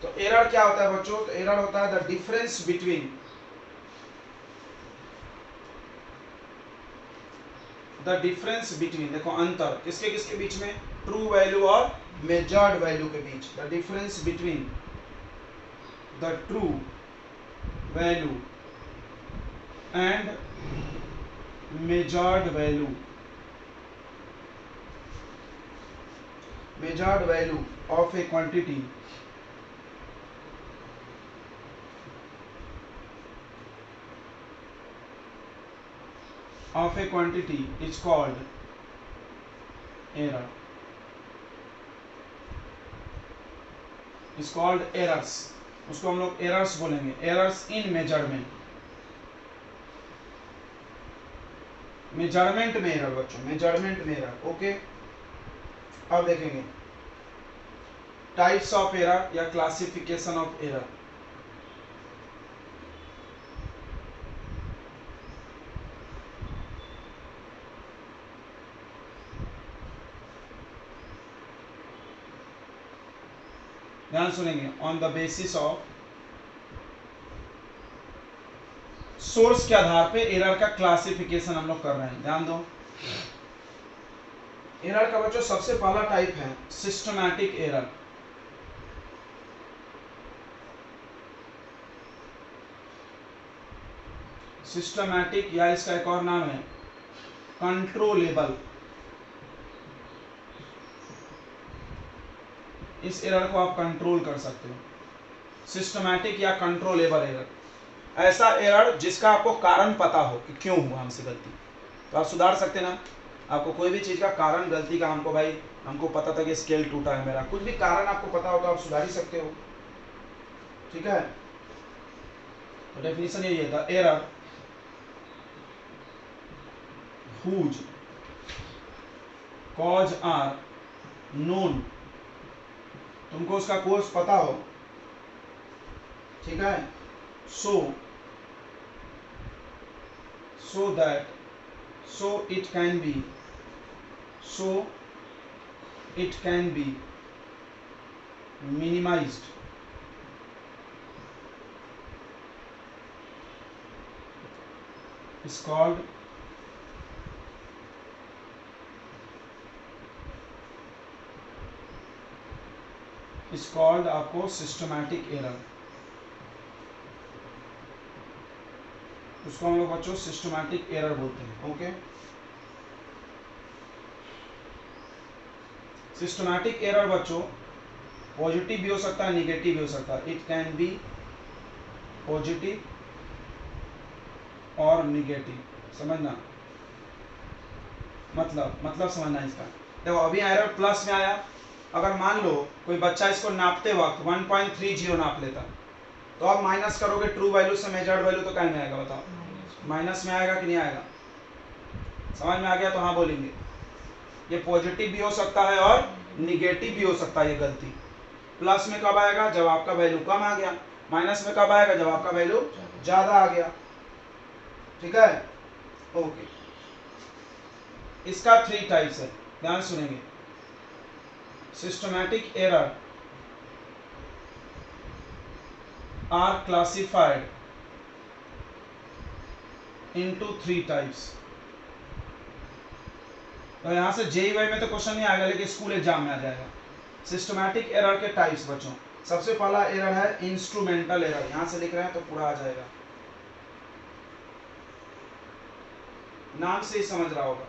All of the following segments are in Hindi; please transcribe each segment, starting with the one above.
तो एरर क्या होता है बच्चों? तो एरर होता है द डिफरेंस बिटवीन देखो अंतर किसके किसके बीच में? ट्रू वैल्यू और मेजर्ड वैल्यू के बीच। The difference between the true value and measured value of a quantity is called error, is called errors। उसको हम लोग errors बोलेंगे, errors in measurement। मेजरमेंट में एरर बच्चों, मेजरमेंट में एरर। ओके, अब देखेंगे टाइप्स ऑफ एरर या क्लासिफिकेशन ऑफ एरर। ध्यान सुनेंगे। On the basis of, source के आधार पे एरर का क्लासिफिकेशन हम लोग कर रहे हैं। ध्यान दो, एरर का बच्चों सबसे पहला टाइप है सिस्टमैटिक एरर। सिस्टमैटिक या इसका एक और नाम है कंट्रोलेबल। इस एरर को आप कंट्रोल कर सकते हो, सिस्टमैटिक या कंट्रोलेबल एरर। ऐसा एरर जिसका आपको कारण पता हो कि क्यों हुआ हमसे गलती, तो आप सुधार सकते ना। आपको कोई भी चीज़ का कारण गलती का, हमको भाई हमको पता था कि स्केल टूटा है मेरा, कुछ भी कारण आपको पता हो तो आप सुधार ही सकते हो। ठीक है, तो डेफिनेशन यही है, the error whose cause are known। तुमको उसका कोर्स पता हो, ठीक है, so it can be minimized is called आपको सिस्टमैटिक एरर। उसको हम लोग बच्चों सिस्टमैटिक एरर बोलते हैं। ओके, सिस्टमैटिक एरर बच्चों पॉजिटिव भी हो सकता है, निगेटिव भी हो सकता है। इट कैन बी पॉजिटिव और निगेटिव, समझना, मतलब समझना इसका। देखो अभी एरर प्लस में आया, अगर मान लो कोई बच्चा इसको नापते वक्त 1.30 नाप लेता, तो आप माइनस करोगे ट्रू वैल्यू से मेजर्ड वैल्यू, तो क्या में आएगा बताओ? माइनस में आएगा कि नहीं आएगा? समझ में आ गया तो हाँ बोलेंगे। ये पॉजिटिव भी हो सकता है और निगेटिव भी हो सकता है ये गलती। प्लस में कब आएगा? जब आपका वैल्यू कम आ गया। माइनस में कब आएगा? जब आपका वैल्यू ज्यादा आ गया। ठीक है, ओके। इसका 3 टाइप्स है, ध्यान सुनेंगे। Systematic error are classified into 3 types। तो यहां से जेईई में तो क्वेश्चन नहीं आएगा, लेकिन स्कूल एग्जाम में आ जाएगा। सिस्टमैटिक एरर के टाइप्स बच्चों, सबसे पहला एरर है इंस्ट्रूमेंटल एरर। यहां से लिख रहे हैं तो पूरा आ जाएगा, नाम से ही समझ रहा होगा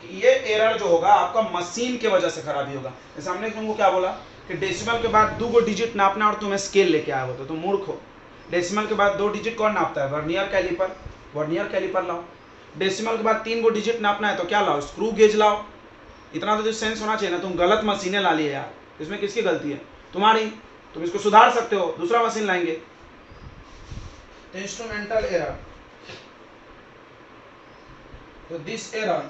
कि ये एरर जो होगा आपका मशीन के वजह से खराबी होगा। जैसे हमने तुमको क्या बोला कि डेसिमल के बाद 2 डिजिट नापना और तुम्हें स्केल लेके आया हो तो तुम मूर्ख हो। डेसिमल के बाद 2 डिजिट कौन नापता है? वर्नियर कैलिपर लाओ। डेसिमल के बाद 3 डिजिट नापना है तो क्या लाओ? स्क्रू गेज लाओ। इतना तो सेंस होना चाहिए ना। तुम गलत मशीनें ला लिए यार, इसमें किसकी गलती है? तुम्हारी। तुम इसको सुधार सकते हो, दूसरा मशीन लाएंगे। तो इंस्ट्रूमेंटल एरर, तो this error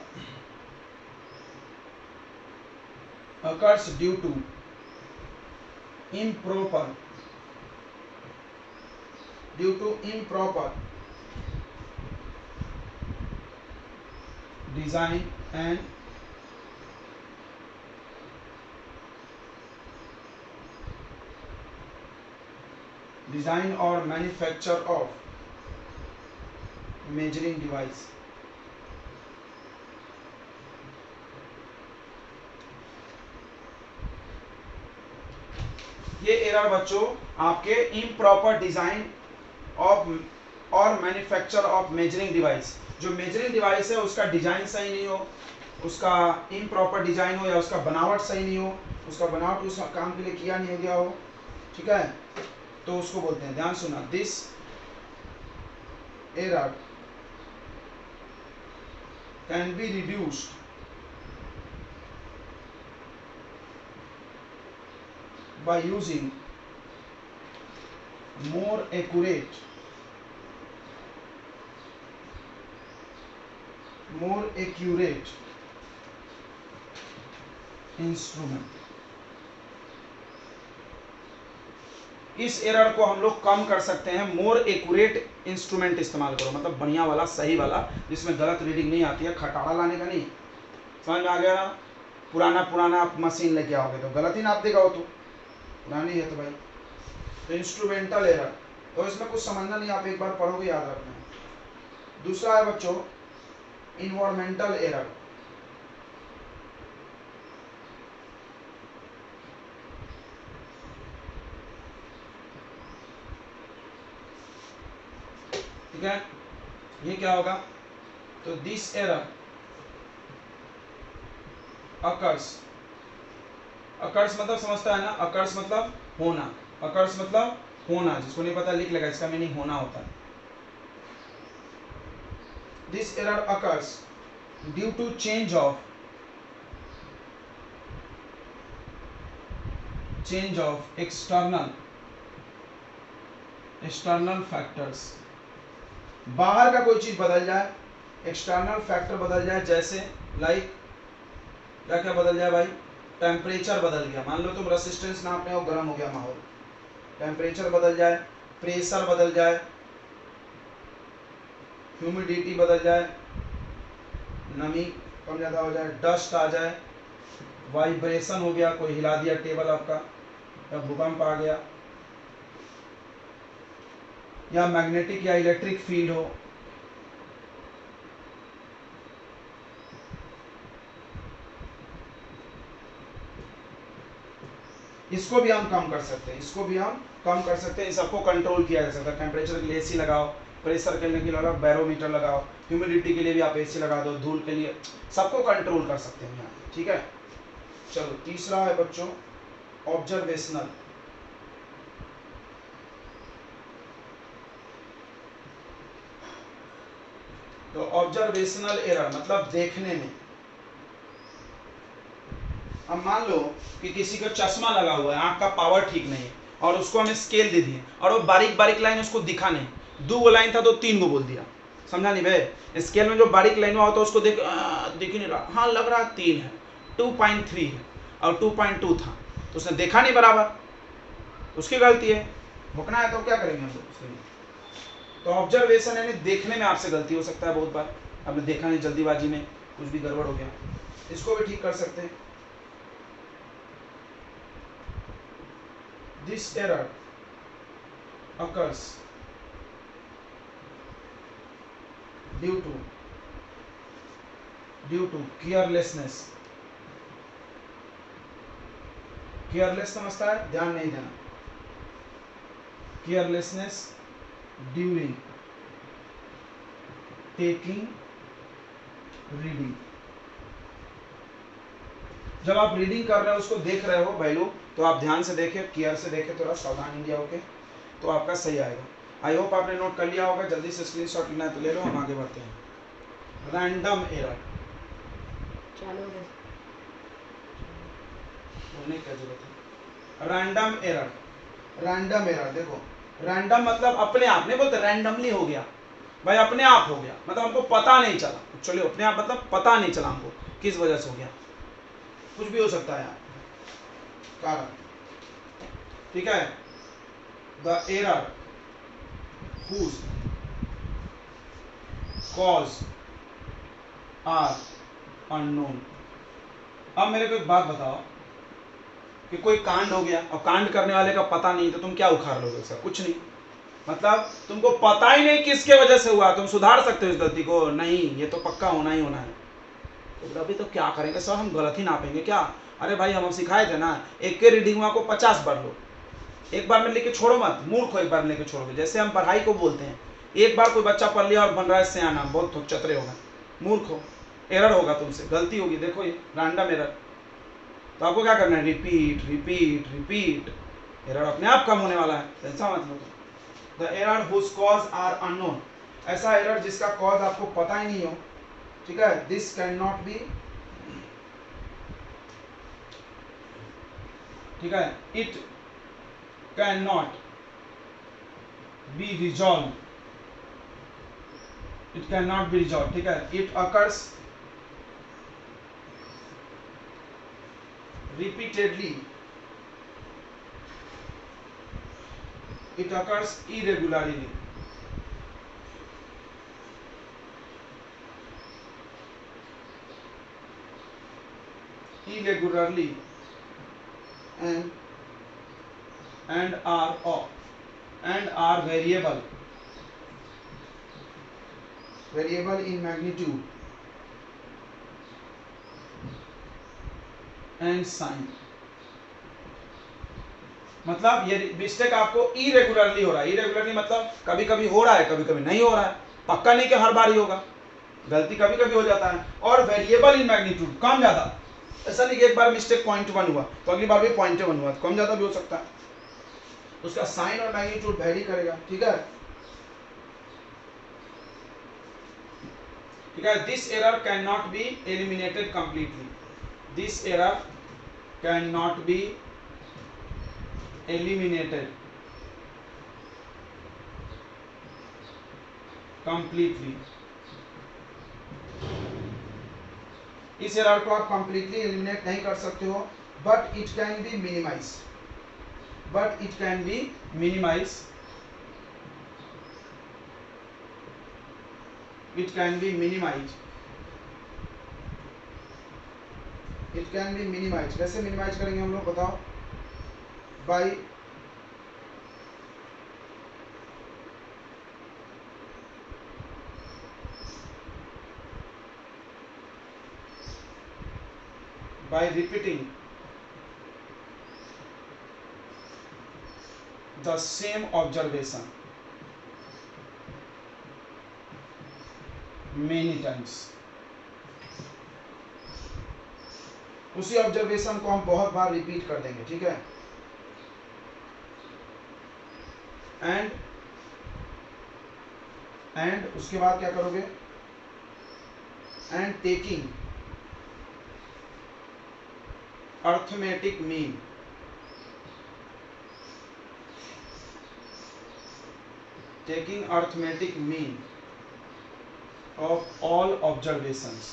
occurs due to improper design and design और मैन्युफैक्चर ऑफ मेजरिंग डिवाइस। ये एरर बच्चों आपके इम्प्रॉपर डिजाइन ऑफ और मैन्युफैक्चर ऑफ मेजरिंग डिवाइस। जो मेजरिंग डिवाइस है उसका डिजाइन सही नहीं हो, उसका इम्प्रॉपर डिजाइन हो, या उसका बनावट सही नहीं हो, उसका बनावट उस काम के लिए किया नहीं हो गया हो, ठीक है, तो उसको बोलते हैं, ध्यान सुना, this error can be reduced by using more accurate instrument. इस एरर को हम लोग कम कर सकते हैं, मोर एक्यूरेट इंस्ट्रूमेंट इस्तेमाल करो, मतलब बढ़िया वाला, सही वाला, जिसमें गलत रीडिंग नहीं आती है, खटारा लाने का नहीं। समझ में आ गया ना? पुराना आप मशीन लेके आओगे तो गलत ही नाप देगा वो, तो पुरानी है तो भाई। तो इंस्ट्रूमेंटल एरर, तो इसमें कुछ समझना नहीं, आप एक बार पढ़ोगे याद रखना। दूसरा है बच्चों इन्वायरमेंटल एरर। ठीक है, ये क्या होगा? तो दिस एरर अकर्स मतलब समझता है ना, अकर्स मतलब होना, अकर्स मतलब होना, जिसको नहीं पता लिख लेगा, इसका मीनिंग होना होता है। This error occurs due to change of external factors. बाहर का कोई चीज बदल जाए, एक्सटर्नल फैक्टर बदल जाए, जैसे लाइक क्या बदल जाए भाई? टेम्परेचर बदल गया, मान लो तुम रेसिस्टेंस नापने हो, गर्म हो गया माहौल, टेम्परेचर बदल जाए, प्रेशर बदल जाए, ह्यूमिडिटी बदल जाए, नमी कम ज़्यादा हो जाए, डस्ट आ जाए, वाइब्रेशन हो गया, कोई हिला दिया टेबल आपका, या भूकंप आ गया, या मैग्नेटिक या इलेक्ट्रिक फील्ड हो, इसको भी हम कम कर सकते हैं, इन सबको कंट्रोल किया जा सकता है। टेम्परेचर के लिए एसी लगाओ, प्रेशर के लिए लगाओ बैरोमीटर लगाओ, ह्यूमिडिटी के लिए भी आप एसी लगा दो, धूल के लिए, सबको कंट्रोल कर सकते हैं यहाँ, ठीक है। चलो तीसरा है बच्चों ऑब्जर्वेशनल। तो ऑब्जर्वेशनल एरर मतलब देखने में। अब मान लो कि किसी को चश्मा लगा हुआ है, आंख का पावर ठीक नहीं है, और उसको हमें स्केल दे दिए, और वो बारीक बारीक लाइन उसको दिखा नहीं, 2 लाइन था तो 3 बोल दिया, समझा नहीं भाई? स्केल में जो बारीक लाइन हुआ होता है उसको दिख ही नहीं रहा, हाँ लग रहा 3 है, 2.3 है, और 2.2 था, तो उसने देखा नहीं बराबर, उसकी गलती है, भुगतना है, तो क्या करेंगे हम लोग उसके लिए? तो ऑब्जर्वेशन यानी देखने में आपसे गलती हो सकता है, बहुत बार आपने देखा नहीं, जल्दीबाजी में कुछ भी गड़बड़ हो गया, इसको भी ठीक कर सकते हैं। This error occurs due to carelessness समझता है, ध्यान नहीं देना, carelessness during taking reading। जब आप रीडिंग कर रहे हो, उसको देख रहे हो वैल्यू, तो आप ध्यान से देखें, केयर से देखें, थोड़ा सावधान इंडिया होके, तो आपका सही आएगा। आई होप आपने नोट कर लिया होगा, जल्दी से स्क्रीनशॉट लेना है तो ले लो, हम आगे बढ़ते हैं। रैंडम एरर, बोलने की जरूरत है। रैंडम एरर देखो, रैंडम मतलब अपने आप, नहीं बोलते रैंडमली हो गया भाई, अपने आप हो गया, मतलब हमको पता नहीं चला, चलिए अपने आप मतलब पता नहीं चला हमको किस वजह से हो गया, कुछ भी हो सकता है यार कारण, ठीक है। The error whose cause are unknown। अब मेरे को एक बात बताओ, कि कोई कांड हो गया और कांड करने वाले का पता नहीं, तो तुम क्या उखाड़ लोगे उसका? कुछ नहीं। मतलब तुमको पता ही नहीं किसके वजह से हुआ, तुम सुधार सकते हो इस गलती को? नहीं, ये तो पक्का होना ही होना है। तो अभी तो क्या करेंगे सर, हम गलत ही नापेंगे क्या? अरे भाई हम सिखाए थे ना, एक के रीडिंग को 50 बार लो, एक बार में लेके छोड़ो मत। मूर्ख हो एक बार में लेके छोड़ोगे। जैसे हम पढ़ाई को बोलते हैं, एक बार कोई बच्चा पढ़ लिया और बन रहा है सियाना, बहुत चतरे हो गए, मूर्ख हो। एरर होगा तुमसे, गलती होगी, देखो ये रैंडम एरर। तो आपको क्या करना है? रिपीट रिपीट रिपीट, एरर अपने आप कम होने वाला है, टेंशन मत लो। The error whose cause are unknown, ऐसा एरर जिसका कॉज आपको पता ही नहीं हो, ठीक है। दिस कैन नॉट बी, ठीक है, it can not be resolve, it can not be resolve, ठीक है। It occurs repeatedly, it occurs irregularly, and are variable in magnitude and sign। मतलब ये मिस्टेक आपको इरेगुलरली हो रहा है। इरेगुलरली मतलब कभी कभी हो रहा है, कभी कभी नहीं हो रहा है, पक्का नहीं कि हर बार ही होगा, गलती कभी कभी हो जाता है। और वेरिएबल इन मैग्नीट्यूड, कम ज्यादा, ऐसा नहीं कि एक बार मिस्टेक 0.1 हुआ तो अगली बार भी 0.1 हुआ, कम ज्यादा भी हो सकता है, उसका साइन और मैग्नीट्यूड वेरी करेगा, ठीक है। ठीक है, this error can not be eliminated completely, this error can not be eliminated completely, इस एरर को आप कंप्लीटली एलिमिनेट नहीं कर सकते हो, but it can be minimize, but it can be minimize, it can be minimize, it can be minimize. कैसे मिनिमाइज करेंगे हम लोग, बताओ? by repeating the same observation many times। उसी ऑब्जर्वेशन को हम बहुत बार रिपीट कर देंगे, ठीक है। एंड उसके बाद क्या करोगे? And taking arithmetic mean, taking arithmetic mean of all observations,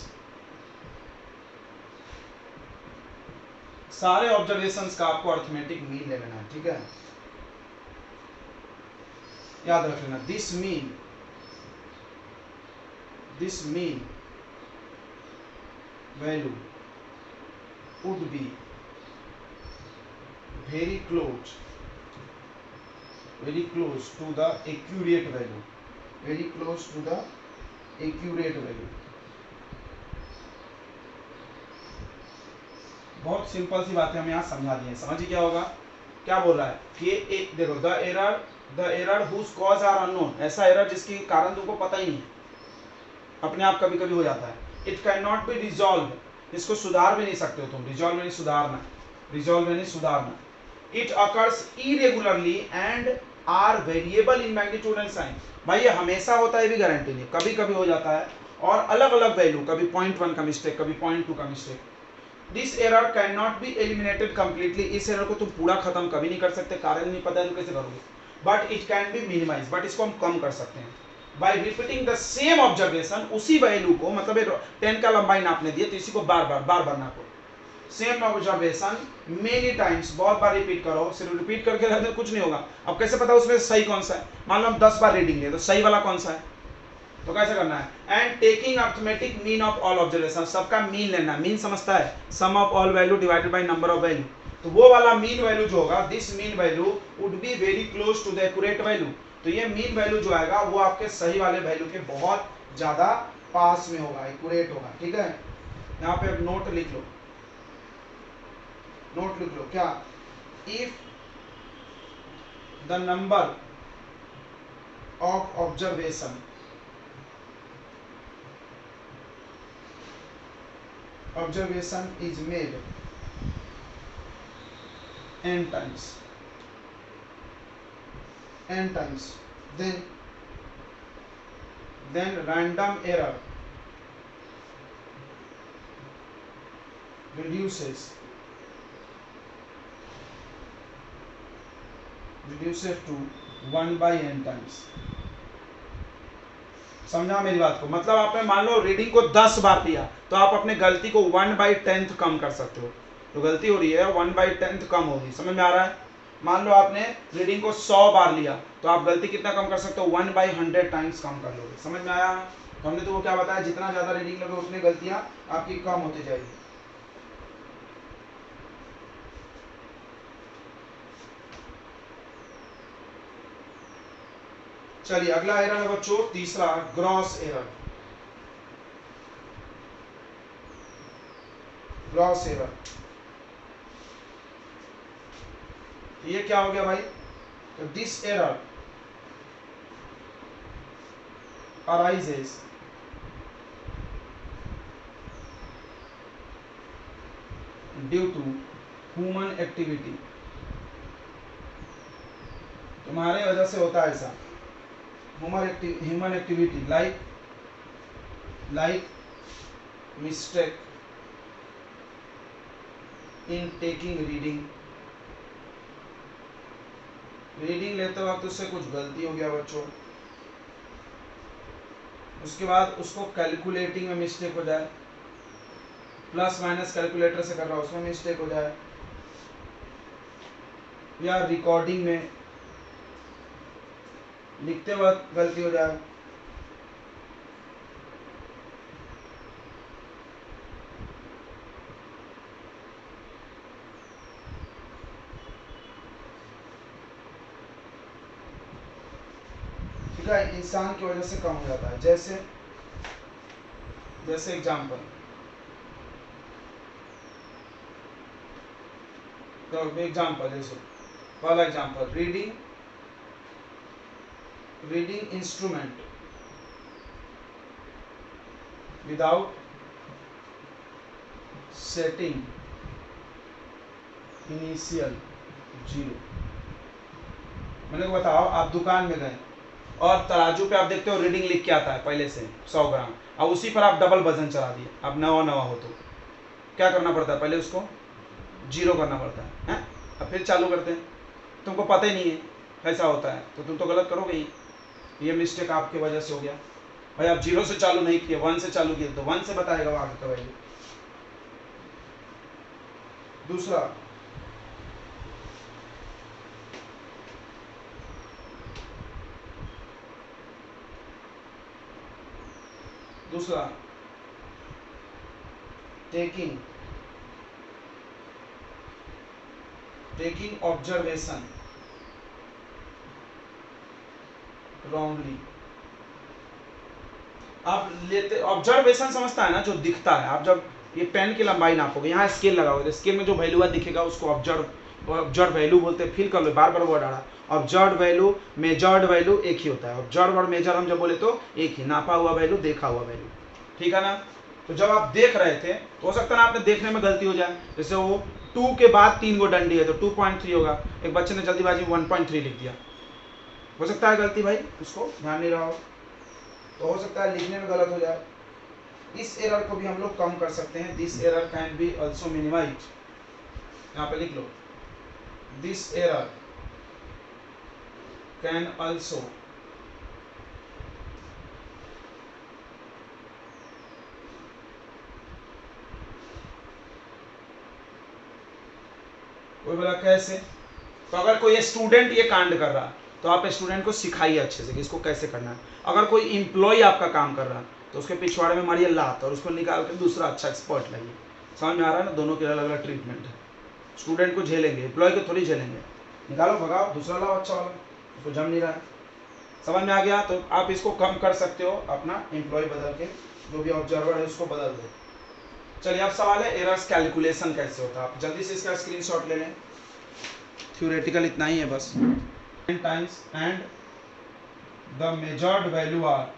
सारे ऑब्जर्वेशंस का आपको अर्थमेटिक मीन ले लेना है, ठीक है। याद रख लेना, this mean value would be very close to the accurate value, very close to the accurate value। बहुत सिंपल सी बातें हम यहाँ समझा दी हैं, समझिए क्या होगा, क्या बोल रहा है कि देखो, the error whose cause are unknown, ऐसा एरर जिसकी कारण तुमको पता ही नहीं है, अपने आप कभी कभी हो जाता है। It can not be resolve, इसको सुधार भी नहीं सकते हो तुम, रिजॉल्व यानी सुधारना, रिजॉल्व यानी सुधारना। It occurs irregularly and are variable in magnitude and sign, भाई ये हमेशा होता है, भी गारंटी नहीं, कभी कभी हो जाता है, और अलग अलग वैल्यू, कभी 0.1 का मिस्टेक, कभी 0.2 का mistake. This error can not be eliminated completely, इस एरर को तुम पूरा खत्म कभी नहीं कर सकते, कारण नहीं पता है तो कैसे करोगे। But it can be minimize, but इसको हम कम कर सकते हैं by repeating the same observation, उसी वैल्यू को, मतलब 10 का लंबाई नापने दिए तो इसी को बार बार नापो, सेम ऑब्जर्वेशन मेनी टाइम्स, बहुत बार रिपीट करो, सिर्फ रिपीट करके रहने कुछ नहीं होगा। अब कैसे पता उसमें सही कौन सा है? मान लो हम 10 बार रीडिंग लिए तो सही वाला कौन सा है, तो कैसे करना है? And taking arithmetic mean of all observation, सबका मीन लेना, मीन समझता है, sum of all value divided by number of value, तो वो वाला मीन वैल्यू जो होगा, this mean value would be very close to the accurate value. तो ये मीन वैल्यू जो आएगा वो आपके सही वाले वैल्यू के बहुत ज्यादा पास में होगा, एक्यूरेट होगा। ठीक है, यहाँ पे नोट लिख लो, नोट लिख लो क्या, if the number of observation is made n times, then random error reduces to 1 by n times। समझा मेरी बात को? मतलब आपने मान लो रीडिंग को 10 बार लिया तो आप अपने गलती को 1/10 कम कर सकते हो। तो गलती हो रही है 1/10 कम होगी, समझ में आ रहा है? मान लो आपने रीडिंग को 100 बार लिया तो आप गलती कितना कम कर सकते हो, 1/100 टाइम्स कम कर लोगे। समझ में आया? तो हमने तो वो क्या बताया, जितना ज्यादा रीडिंग लोगे उतनी गलतियां आपकी कम होती जाएगी। चलिए अगला एरर है बच्चों, तीसरा, ग्रॉस एरर। ग्रॉस एरर ये क्या हो गया भाई? तो this error arises due to human activity. तुम्हारे वजह से होता है ऐसा, human activity like mistake in taking reading लेते वक्त उससे कुछ गलती हो गया बच्चों, उसके बाद उसको कैलकुलेटिंग में मिस्टेक हो जाए, प्लस माइनस कैलकुलेटर से कर रहा है उसमें मिस्टेक हो जाए, या रिकॉर्डिंग में लिखते वक्त गलती हो जाए। ठीक है, इंसान की वजह से कम हो जाता है। जैसे एग्जाम्पल, तो जैसे पहला example, reading instrument without setting initial 0। मैंने को बताओ, आप दुकान में गए और तराजू पे आप देखते हो रीडिंग लिख के आता है पहले से 100 ग्राम, अब उसी पर आप डबल वजन चला दिए, अब नवा हो तो क्या करना पड़ता है, पहले उसको 0 करना पड़ता है, अब फिर चालू करते हैं। तुमको पता ही नहीं है कैसा होता है तो तुम तो गलत करोगे ही। ये मिस्टेक आपकी वजह से हो गया भाई, आप 0 से चालू नहीं किए, 1 से चालू किए तो 1 से बताएगा वो आगे का वैल्यू। दूसरा टेकिंग ऑब्जर्वेशन रॉन्गली। आप लेते ऑब्जर्वेशन समझता है ना, जो दिखता है, आप जब ये पेन की लंबाई नापोगे, यहाँ स्केल लगाओगे तो स्केल में जो वैल्यू दिखेगा उसको ऑब्जर्व वैल्यू बोलते हैं। फील कर लो, बार बार वर्ड आ रहा है। ऑब्जर्व वैल्यू, मेजर्ड वैल्यू एक ही होता है। ऑब्जर्व और मेजर हम जब बोले तो एक ही, नापा हुआ वैल्यू, देखा हुआ वैल्यू। ठीक है ना? तो जब आप देख रहे थे तो हो सकता है ना आपने देखने में गलती हो जाए, जैसे वो 2 के बाद 3 गो डंडी है तो 2.3 होगा, एक बच्चे ने जल्दीबाजी 1.3 लिख दिया, हो सकता है गलती भाई, उसको ध्यान नहीं रहा हो तो हो सकता है लिखने में गलत हो जाए। इस एरर को भी हम लोग कम कर सकते हैं। This error can be also minimize. यहाँ पे लिख लो, दिस एरर कैन ऑल्सो कोई बोला कैसे? तो अगर कोई स्टूडेंट ये कांड कर रहा तो आप स्टूडेंट को सिखाइए अच्छे से कि इसको कैसे करना है। अगर कोई इम्प्लॉय आपका काम कर रहा तो उसके पिछवाड़े में मारिए लात और उसको निकाल कर दूसरा अच्छा एक्सपर्ट लाइए। समझ में आ रहा है ना? दोनों के अलग अलग ट्रीटमेंट है। स्टूडेंट को झेलेंगे, एम्प्लॉय को थोड़ी झेलेंगे। निकालो, भगाओ, दूसरा लाओ अच्छा वाला, उसको जम नहीं रहा है। समझ में आ गया? तो आप इसको कम कर सकते हो अपना एम्प्लॉय बदल के, जो भी ऑब्जर्वर है उसको बदल दो। चलिए अब सवाल है एरर्स कैलकुलेशन कैसे होता है। आप जल्दी से इसका स्क्रीनशॉट ले लें, थ्योरेटिकल इतना ही है बस। Times and the measured value are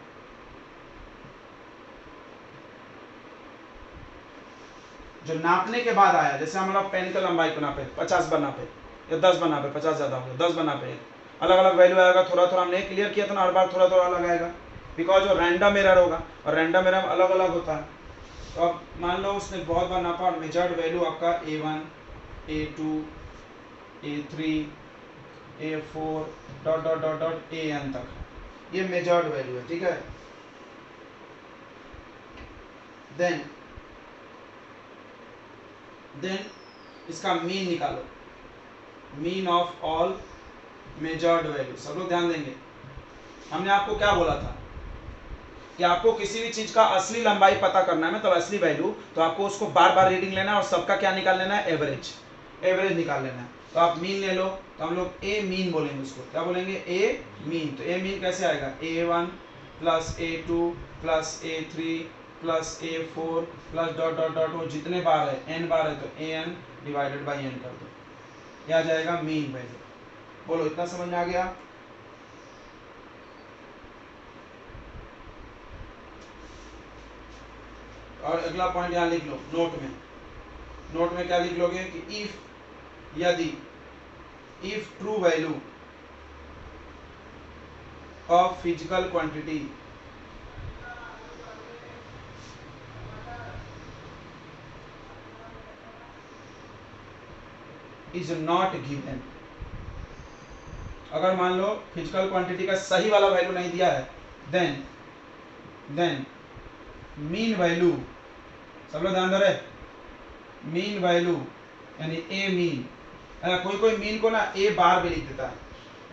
जो नापने के बाद आया, जैसे हम लोग पेन का लंबाई को नापे 50 बार नापे या 10 बार नापे, 50 ज़्यादा हो गया, 10 बार नापे, अलग अलग वैल्यू आएगा। थोड़ा थोड़ा हमने क्लियर किया था ना, हर बार थोड़ा थोड़ा अलग आएगा, बिकॉज वो रैंडम एरर होगा और रैंडम एरर अलग अलग होता है। तो अब मान लो उसने बहुत बार नापा और मेजर्ड वैल्यू आपका A1, A2, A3, A4 dot dot dot dot AN तक, ये मेजर्ड वैल्यू है, ठीक है। देन इसका मीन निकालो, mean of all measured value. सब लोग ध्यान देंगे, हमने आपको क्या बोला था कि आपको किसी भी चीज का असली लंबाई पता करना है, मतलब असली वैल्यू, तो आपको उसको बार बार रीडिंग लेना है और सबका क्या निकाल लेना है, एवरेज, एवरेज निकाल लेना है। तो आप मीन ले लो, तो हम लोग ए मीन बोलेंगे उसको, क्या बोलेंगे, ए मीन। तो ए मीन कैसे आएगा, A1 plus A2 plus A3 plus A4 plus dot dot dot, वो जितने बार है n बार है तो AN डिवाइडेड बाई n कर दो, क्या आ जाएगा, मीन वैल्यू। बोलो इतना समझ में आ गया? और अगला पॉइंट यहाँ लिख लो नोट में, नोट में क्या लिख लोगे कि इफ, यदि, if true value of physical quantity is not given, अगर मान लो फिजिकल क्वांटिटी का सही वाला वैल्यू नहीं दिया है, देन मीन वैल्यू, सब लोग ध्यान दे रहे, मीन वैल्यू यानी ए मीन, कोई कोई मीन को ना ए बार भी लिख देता है,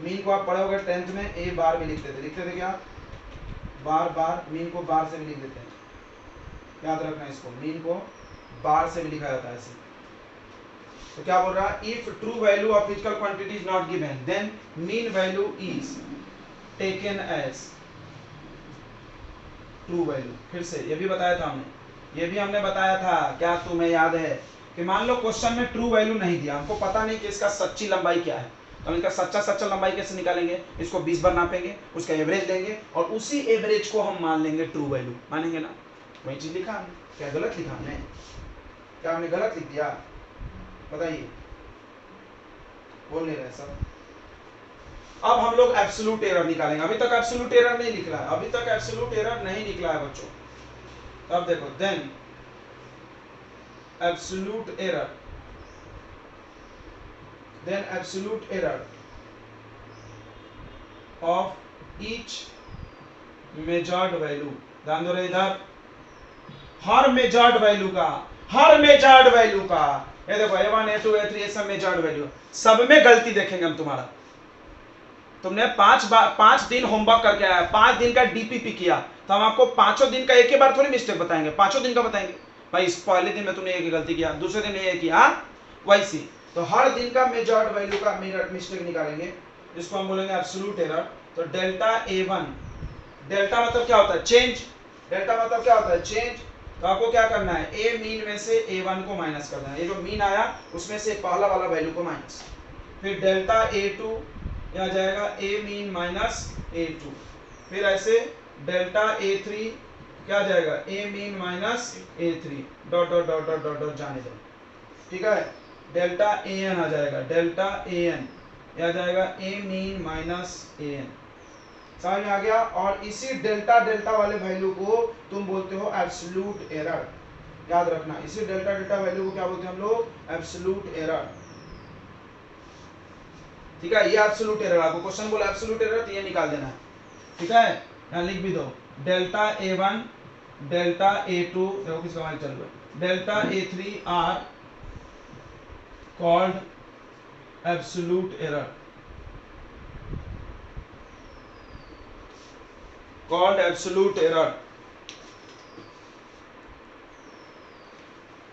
मीन को आप पढ़े होगे 10th में, ए बार भी लिखते थे क्या, बार बार, मीन को बार से भी लिख देते हैं, याद रखना इसको, मीन को बार से भी लिखा जाता है ऐसे। तो क्या बोल रहा है, if true value of physical quantity is not given then mean value is taken as true value. फिर से ये भी बताया था हमने, ये भी हमने बताया था, क्या तुम्हें याद है कि मान लो क्वेश्चन में ट्रू वैल्यू नहीं दिया, हमको पता नहीं कि इसका सच्ची लंबाई क्या है, तो हम इसका सच्चा लंबाई कैसे निकालेंगे, इसको 20 बार नापेंगे, उसका एवरेज लेंगे और उसी एवरेज को हम मान लेंगे ट्रू वैल्यू, मानेंगे ना? वही चीज लिखा हमने, क्या गलत लिखा हमने, क्या हमने गलत लिख दिया, बताइए, बोल नहीं रहे सब। अब हम लोग एब्सोल्यूट एरर निकालेंगे, अभी तक एब्सोल्यूट एरर नहीं निकला है, अभी तक एब्सोल्यूट एरर नहीं निकला है बच्चों। अब देखो, then absolute error of each measured value, ध्यान दो रे इधर, हर मेजर्ड वैल्यू का, ये देखो A1 A2 A3 ये सब मेजर्ड वैल्यू, सब में गलती देखेंगे हम तुम्हारा। तुमने 5 दिन होमवर्क करके आया, 5 दिन का डीपीपी किया, तो हम आपको 5 दिन का एक ही बार थोड़ी मिस्टेक बताएंगे, 5 दिन का बताएंगे, भाई इस पहले दिन में तुमने एक गलती किया, दूसरे दिन में ये किया, वैसी। तो हर दिन का मेजर्ड वैल्यू का मिस्टेक निकालेंगे, जिसको हम बोलेंगे एब्सोल्यूट एरर। तो डेल्टा A1, डेल्टा मतलब क्या होता है, चेंज, डेल्टा मतलब क्या होता है, चेंज। तो आपको क्या करना है, ए मीन में से A1 को माइनस करना है, ये जो मीन आया उसमें से पहला वाला वैल्यू को माइनस, फिर डेल्टा A2 आ जाएगा ए मीन माइनस A2, फिर ऐसे डेल्टा A3 क्या आ जाएगा, a mean minus A3 dot dot dot dot dot dot जाने दो, ठीक है। डेल्टा AN आ जाएगा, डेल्टा AN आ जाएगा ए मीन माइनस AN, समझ में आ गया। और इसी डेल्टा डेल्टा वाले वैल्यू को तुम बोलते हो एब्सोल्यूट एरर, याद रखना, इसी डेल्टा डेल्टा वैल्यू को क्या बोलते हैं हम लोग, एब्सोल्यूट एरर, ठीक है। ये एब्सोल्यूट एरर, आपको क्वेश्चन बोला एब्सोल्यूट एरर तो ये निकाल देना है, ठीक है। यहाँ लिख भी दो, डेल्टा A1 डेल्टा A2, देखो किसका मान चल रहा है, delta A3 are called absolute error, called absolute error.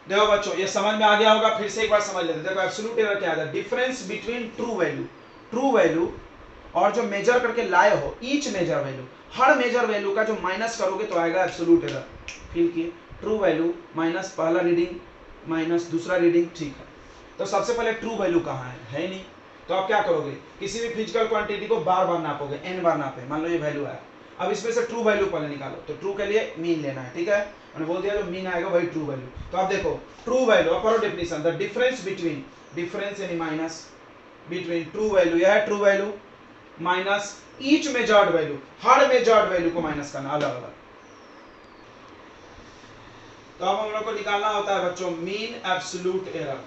देखो बच्चों ये समझ में आ गया होगा, फिर से एक बार समझ लेते हैं। देखो एब्सोल्यूट एरर क्या है, डिफरेंस बिटवीन ट्रू वैल्यू और जो मेजर करके लाए हो ईच मेजर वैल्यू, हर मेजर वैल्यू का जो माइनस करोगे तो आएगा एब्सोल्यूट एरर। फील किए, ट्रू वैल्यू माइनस पहला रीडिंग माइनस दूसरा रीडिंग, ठीक है। तो सबसे पहले ट्रू वैल्यू कहाँ है नहीं, तो आप क्या करोगे, किसी भी फिजिकल क्वांटिटी को बार बार नापोगे, n बार नापे, मान लो ये वैल्यू आया, अब इसमें से ट्रू वैल्यू पहले निकालो। तो ट्रू के लिए मीन लेना है, ठीक है, मैंने बोल दिया जो मीन आएगा वही ट्रू वैल्यू। तो आप देखो ट्रू वैल्यू, अब करो definition, the difference between, difference यानी माइनस, बिटवीन ट्रू वैल्यू, यह है true value minus each measured value, हर मेजर्ड वैल्यू को माइनस करना अलग अलग। तो अब हम लोग को निकालना होता है बच्चों मीन एब्सोल्यूट एरर।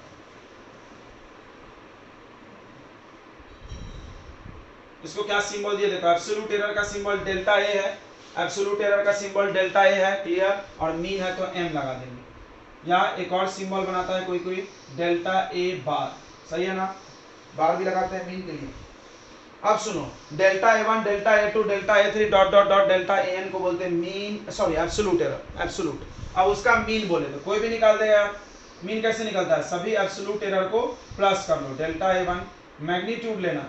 इसको क्या सिंबल दिए, देखो एब्सोल्यूट एरर का सिंबल डेल्टा ए है, एब्सोल्यूट एरर का सिंबल डेल्टा ए है, क्लियर, और मीन है तो m लगा देंगे। या एक और सिंबल बनाता है कोई कोई, डेल्टा ए बार, सही है ना, बार भी लगाते हैं मीन के लिए। अब सुनो, delta A1 delta A2 delta A3 dot dot dot delta AN को बोलते हैं mean, sorry absolute error, absolute. अब उसका मीन बोले तो कोई भी निकाल देगा, मीन कैसे निकलता है, सभी एब्सोल्यूट एरर को प्लस कर लो, डेल्टा A1 मैग्नीट्यूड लेना,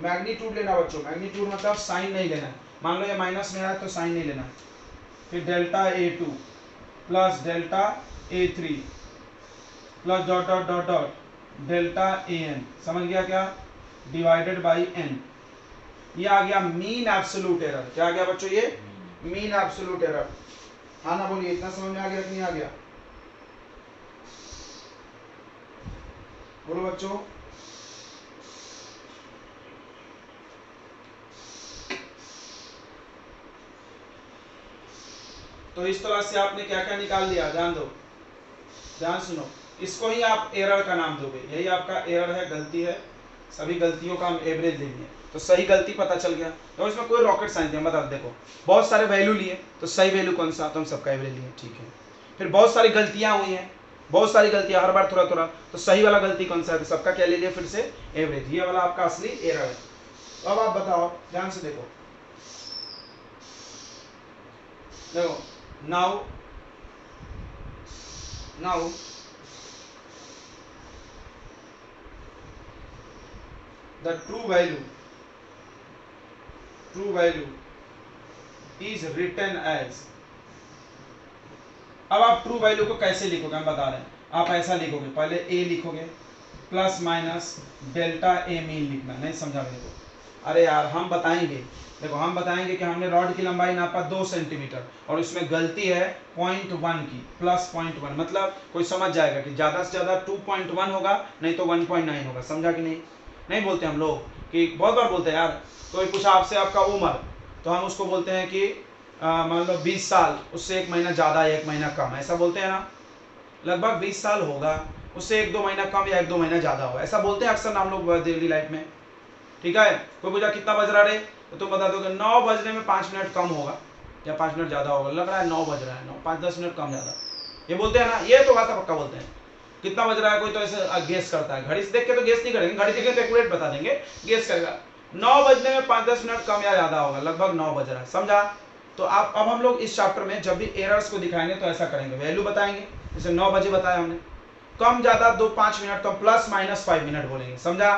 मैग्नीट्यूड लेना बच्चों, मैग्नीट्यूड मतलब साइन नहीं लेना है, मान लो ये माइनस में है तो साइन नहीं लेना है, फिर delta A2 plus delta A3 plus dot dot dot dot delta AN, समझ गया क्या, डिवाइडेड बाई n, ये आ गया मीन एब्सोल्यूट एरर। क्या आ गया बच्चों, ये मीन एब्सोल्यूट एरर। हाँ ना बोलिए, इतना समझ में आ गया कि नहीं आ गया, बोलो बच्चों। तो इस तरह से आपने क्या क्या निकाल लिया, ध्यान दो, ध्यान सुनो, इसको ही आप एरर का नाम दोगे, यही आपका एरर है, गलती है, सभी गलतियों का हम एवरेज लेंगे, तो सही गलती पता चल गया। तो इसमें कोई रॉकेट साइंस नहीं, बता देखो बहुत सारे वैल्यू लिए तो सही वैल्यू कौन सा, तो हम सबका एवरेज लिए, ठीक है। फिर बहुत सारी गलतियां हुई हैं, बहुत सारी गलतियां, हर बार थोड़ा थोड़ा, तो सही वाला गलती कौन सा है, तो सबका क्या ले लिया फिर से एवरेज, ये वाला आपका असली एरर है। तो अब आप बताओ, ध्यान से देखो, देखो now now the true value is written as, अब आप ट्रू वैल्यू को कैसे लिखोगे हम बता रहे हैं, आप ऐसा लिखोगे, पहले a लिखोगे plus minus delta A mean लिखना, नहीं समझा मेरे को, अरे यार हम बताएंगे, देखो हम बताएंगे कि हमने रॉड की लंबाई नापा 2 सेंटीमीटर और उसमें गलती है 0.1 की, प्लस 0.1, मतलब कोई समझ जाएगा कि ज़्यादा से ज़्यादा 2.1 होगा, नहीं तो 1.9 होगा, समझा कि नहीं, नहीं बोलते हम लोग कि बहुत बार बोलते हैं यार, कोई पूछा आपसे आपका उम्र, तो हम उसको बोलते हैं कि मान लो 20 साल, उससे 1 महीना ज़्यादा या 1 महीना कम, ऐसा बोलते हैं ना, लगभग 20 साल होगा, उससे 1-2 महीना कम या 1-2 महीना ज़्यादा होगा, ऐसा बोलते हैं अक्सर हम लोग डेली लाइफ में, ठीक है। कोई पूछा कितना बज रहा रे, तो तुम बता दोगे 9 बजने में 5 मिनट कम होगा या 5 मिनट ज़्यादा होगा, लग रहा है 9 बज रहा है, 9 5-10 मिनट कम ज़्यादा, ये बोलते हैं ना, ये तो बात पक्का बोलते हैं। कितना बज रहा है, कोई तो ऐसे गेस करता है, घड़ी से देख के तो गेस नहीं करेंगे, घड़ी देख के तो एक्यूरेट बता देंगे, गेस करेगा 9 बजने में 5-10 मिनट कम या ज़्यादा होगा, लगभग 9 बज रहा है, समझा। तो आप अब हम लोग इस चैप्टर में जब भी एरर्स को दिखाएंगे तो ऐसा करेंगे, वैल्यू बताएंगे, जैसे 9 बजे बताया हमने, कम ज़्यादा 2-5 मिनट कम, प्लस माइनस 5 मिनट बोलेंगे, समझा,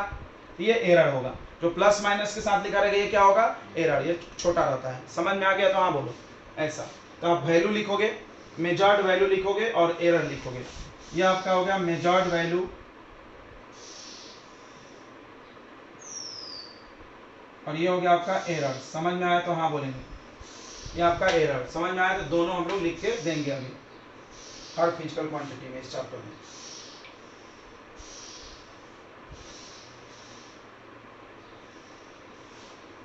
ये एरर होगा, जो प्लस माइनस के साथ लिखा रहेगा ये क्या होगा, एरर, ये छोटा रहता है, समझ में आ गया, तो हाँ बोलो ऐसा। तो आप वैल्यू लिखोगे, मेजर्ड वैल्यू लिखोगे और एरर लिखोगे, ये आपका हो गया मेजर्ड वैल्यू और ये हो गया आपका एरर, समझ में आया तो हाँ बोलेंगे, ये आपका एरर, समझ में आया तो दोनों हम लोग लिख के देंगे अभी हर फिजिकल क्वांटिटी में इस चैप्टर में।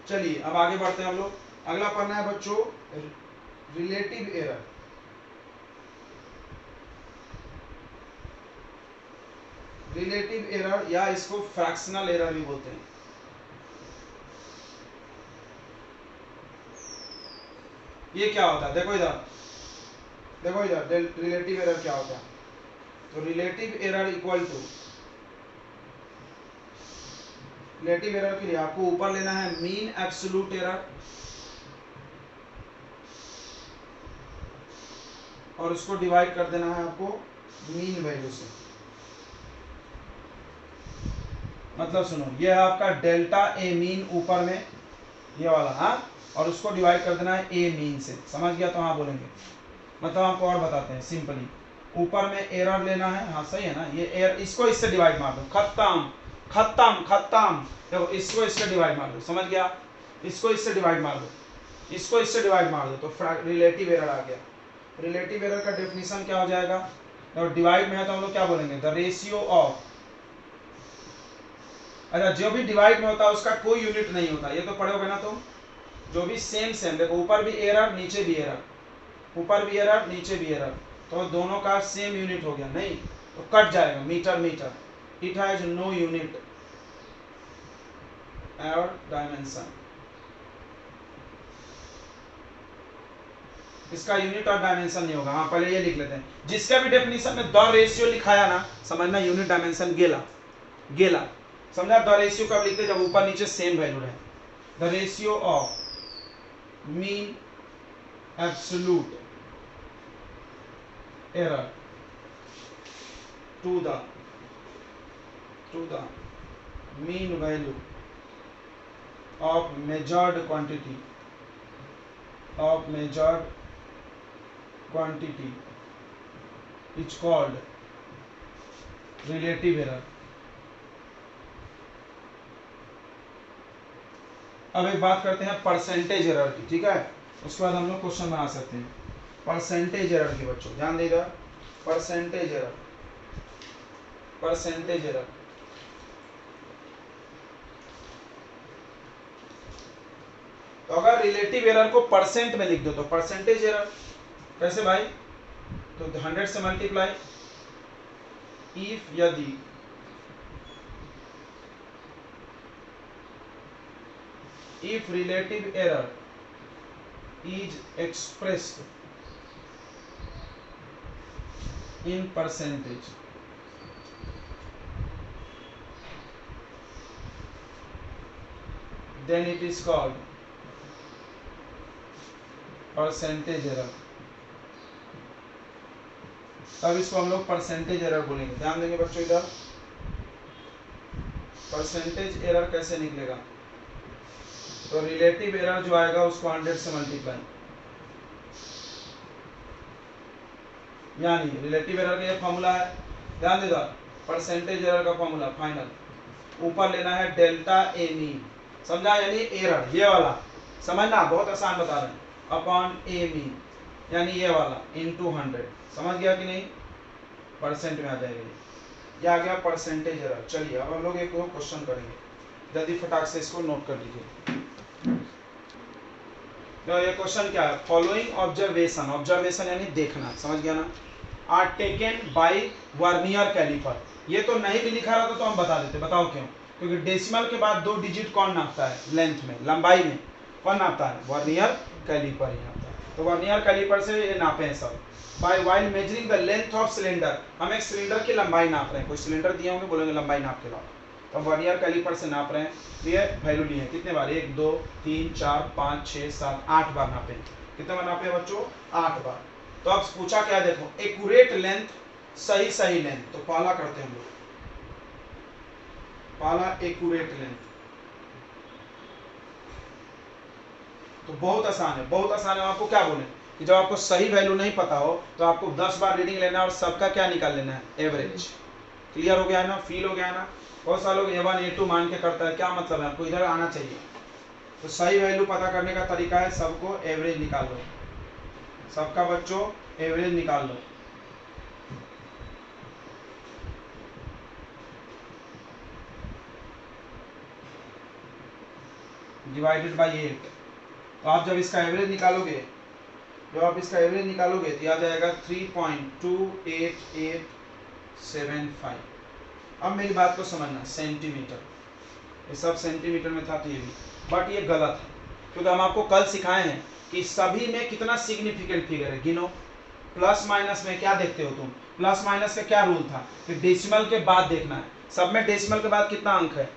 चलिए अब आगे बढ़ते हैं हम लोग, अगला पढ़ना है बच्चों रिलेटिव एरर। रिलेटिव एरर या इसको फ्रैक्शनल एरर भी बोलते हैं। ये क्या होता है, देखो इधर, देखो इधर रिलेटिव एरर क्या होता है, तो relative error equal to, relative error के लिए आपको ऊपर लेना है मीन एब्सोल्यूट एरर और उसको डिवाइड कर देना है आपको मीन वैल्यू से। मतलब सुनो, ये है आपका डेल्टा ए मीन ऊपर में ये वाला, हाँ, और उसको डिवाइड कर देना है ए मीन से। समझ गया? तो हाँ बोलेंगे। मतलब आपको और बताते हैं सिंपली, ऊपर में एरर लेना है, हाँ सही है ना, ये एरर, इसको इससे डिवाइड मार दो, खत्म खत्म खत्म। देखो इसको इससे डिवाइड मार दो, समझ गया? इसको इससे डिवाइड मार दो, इसको इससे डिवाइड मार दो, तो रिलेटिव एरर आ गया। रिलेटिव एरर का डेफिनेशन क्या हो जाएगा? और डिवाइड में है तो हम लोग क्या बोलेंगे? द रेशियो ऑफ, अच्छा जो भी डिवाइड में होता है उसका कोई यूनिट नहीं होता, ये तो पढ़ोगे ना तुम। जो भी सेम सेम, देखो ऊपर भी एरर नीचे भी एरर, ऊपर भी एरर नीचे भी एरर, तो दोनों का सेम यूनिट हो गया नहीं, तो कट जाएगा metre metre. It has no unit और डायमेंशन, इसका यूनिट और डायमेंशन नहीं होगा। हाँ पहले ये लिख लेते हैं, जिसका भी डेफिनेशन में द रेशियो लिखाया ना, समझना यूनिट डायमेंशन गेला गेला। समझा? द रेशियो कब लिखते? जब ऊपर नीचे सेम वैल्यू रहे। The ratio of mean absolute error to the mean value of measured quantity is called relative error। अब एक बात करते हैं परसेंटेज एरर की, ठीक है? उसके बाद हम लोग क्वेश्चन बना सकते हैं परसेंटेज एरर की। बच्चों ध्यान देगा, परसेंटेज एरर, परसेंटेज एरर। तो अगर रिलेटिव एरर को परसेंट में लिख दो तो परसेंटेज एरर। कैसे भाई? तो 100 से मल्टीप्लाई, इफ यदि if relative error is expressed in percentage, then it is called percentage error। तब इसको हम लोग परसेंटेज एरर बोलेंगे। ध्यान देंगे बच्चों, इधर परसेंटेज एरर कैसे निकलेगा? तो रिलेटिव एरर जो आएगा उसको 100 से मल्टीप्लाई, यानी रिलेटिव एरर का ये फॉर्मूला है, ध्यान देगा, परसेंटेज एरर का फॉर्मूला फाइनल, ऊपर लेना है डेल्टा ए मीन, समझा? यानी एरर ये वाला, समझना, बहुत आसान बता रहे हैं, अपॉन ए मीन, यानी ये वाला इनटू 100। समझ गया कि नहीं? परसेंट में आ जाएगा ये आ गया परसेंटेज एरर। चलिए अब हम लोग एक और क्वेश्चन करेंगे, जल्दी फटाक से इसको नोट कर लीजिए। तो ये क्वेश्चन क्या है? फॉलोइंग ऑब्जर्वेशन, ऑब्जर्वेशन यानी देखना, समझ गया ना, are taken by vernier calliper. ये तो नहीं भी लिखा रहता तो हम बता देते, बताओ क्यों? क्योंकि डेसिमल के बाद 2 डिजिट कौन नापता है? लेंथ में, लंबाई में कौन नापता है? वर्नियर कैलिपर ही नापता है। तो वर्नियर कैलिपर से ये नापे हैं सब। By while measuring the length of cylinder, हम एक सिलेंडर की लंबाई नाप रहे हैं, कोई सिलेंडर दिए होंगे, बोलेंगे लंबाई नाप के लाओ, तो वर्नियर कैलिपर से नाप रहे हैं। तो ये वैल्यू लिए हैं कितने बार? 1 2 3 4 5 6 7 8 बार नापे। कितने बार नापे बच्चों? 8 बार। तो अब पूछा क्या? देखो एक्यूरेट लेंथ, सही लेंथ। तो पहला करते हैं हम लोग, पहला एक्यूरेट लेंथ। तो बहुत आसान है, बहुत आसान है। आपको क्या बोले कि जब आपको सही वैल्यू नहीं पता हो तो आपको 10 बार रीडिंग लेना है और सबका क्या निकाल लेना है? एवरेज। क्लियर हो गया है ना? फील हो गया है ना? बहुत सारे लोग A1 A2 मान के करता है, क्या मतलब है? आपको इधर आना चाहिए। तो सही वैल्यू पता करने का तरीका है, सबको एवरेज निकाल लो, सबका बच्चों एवरेज निकाल लो। Divided by 8। तो आप जब इसका एवरेज निकालोगे, तो आ जाएगा 3.28875। अब मेरी बात को समझना, सेंटीमीटर, ये सब सेंटीमीटर में था तो ये भी, बट ये गलत है, क्योंकि हम आपको कल सिखाए हैं कि सभी में कितना सिग्निफिकेंट फिगर है, गिनो। प्लस माइनस में क्या देखते हो तुम? प्लस माइनस का क्या रूल था कि डेसिमल के बाद देखना है। सब में डेसिमल के बाद कितना अंक है?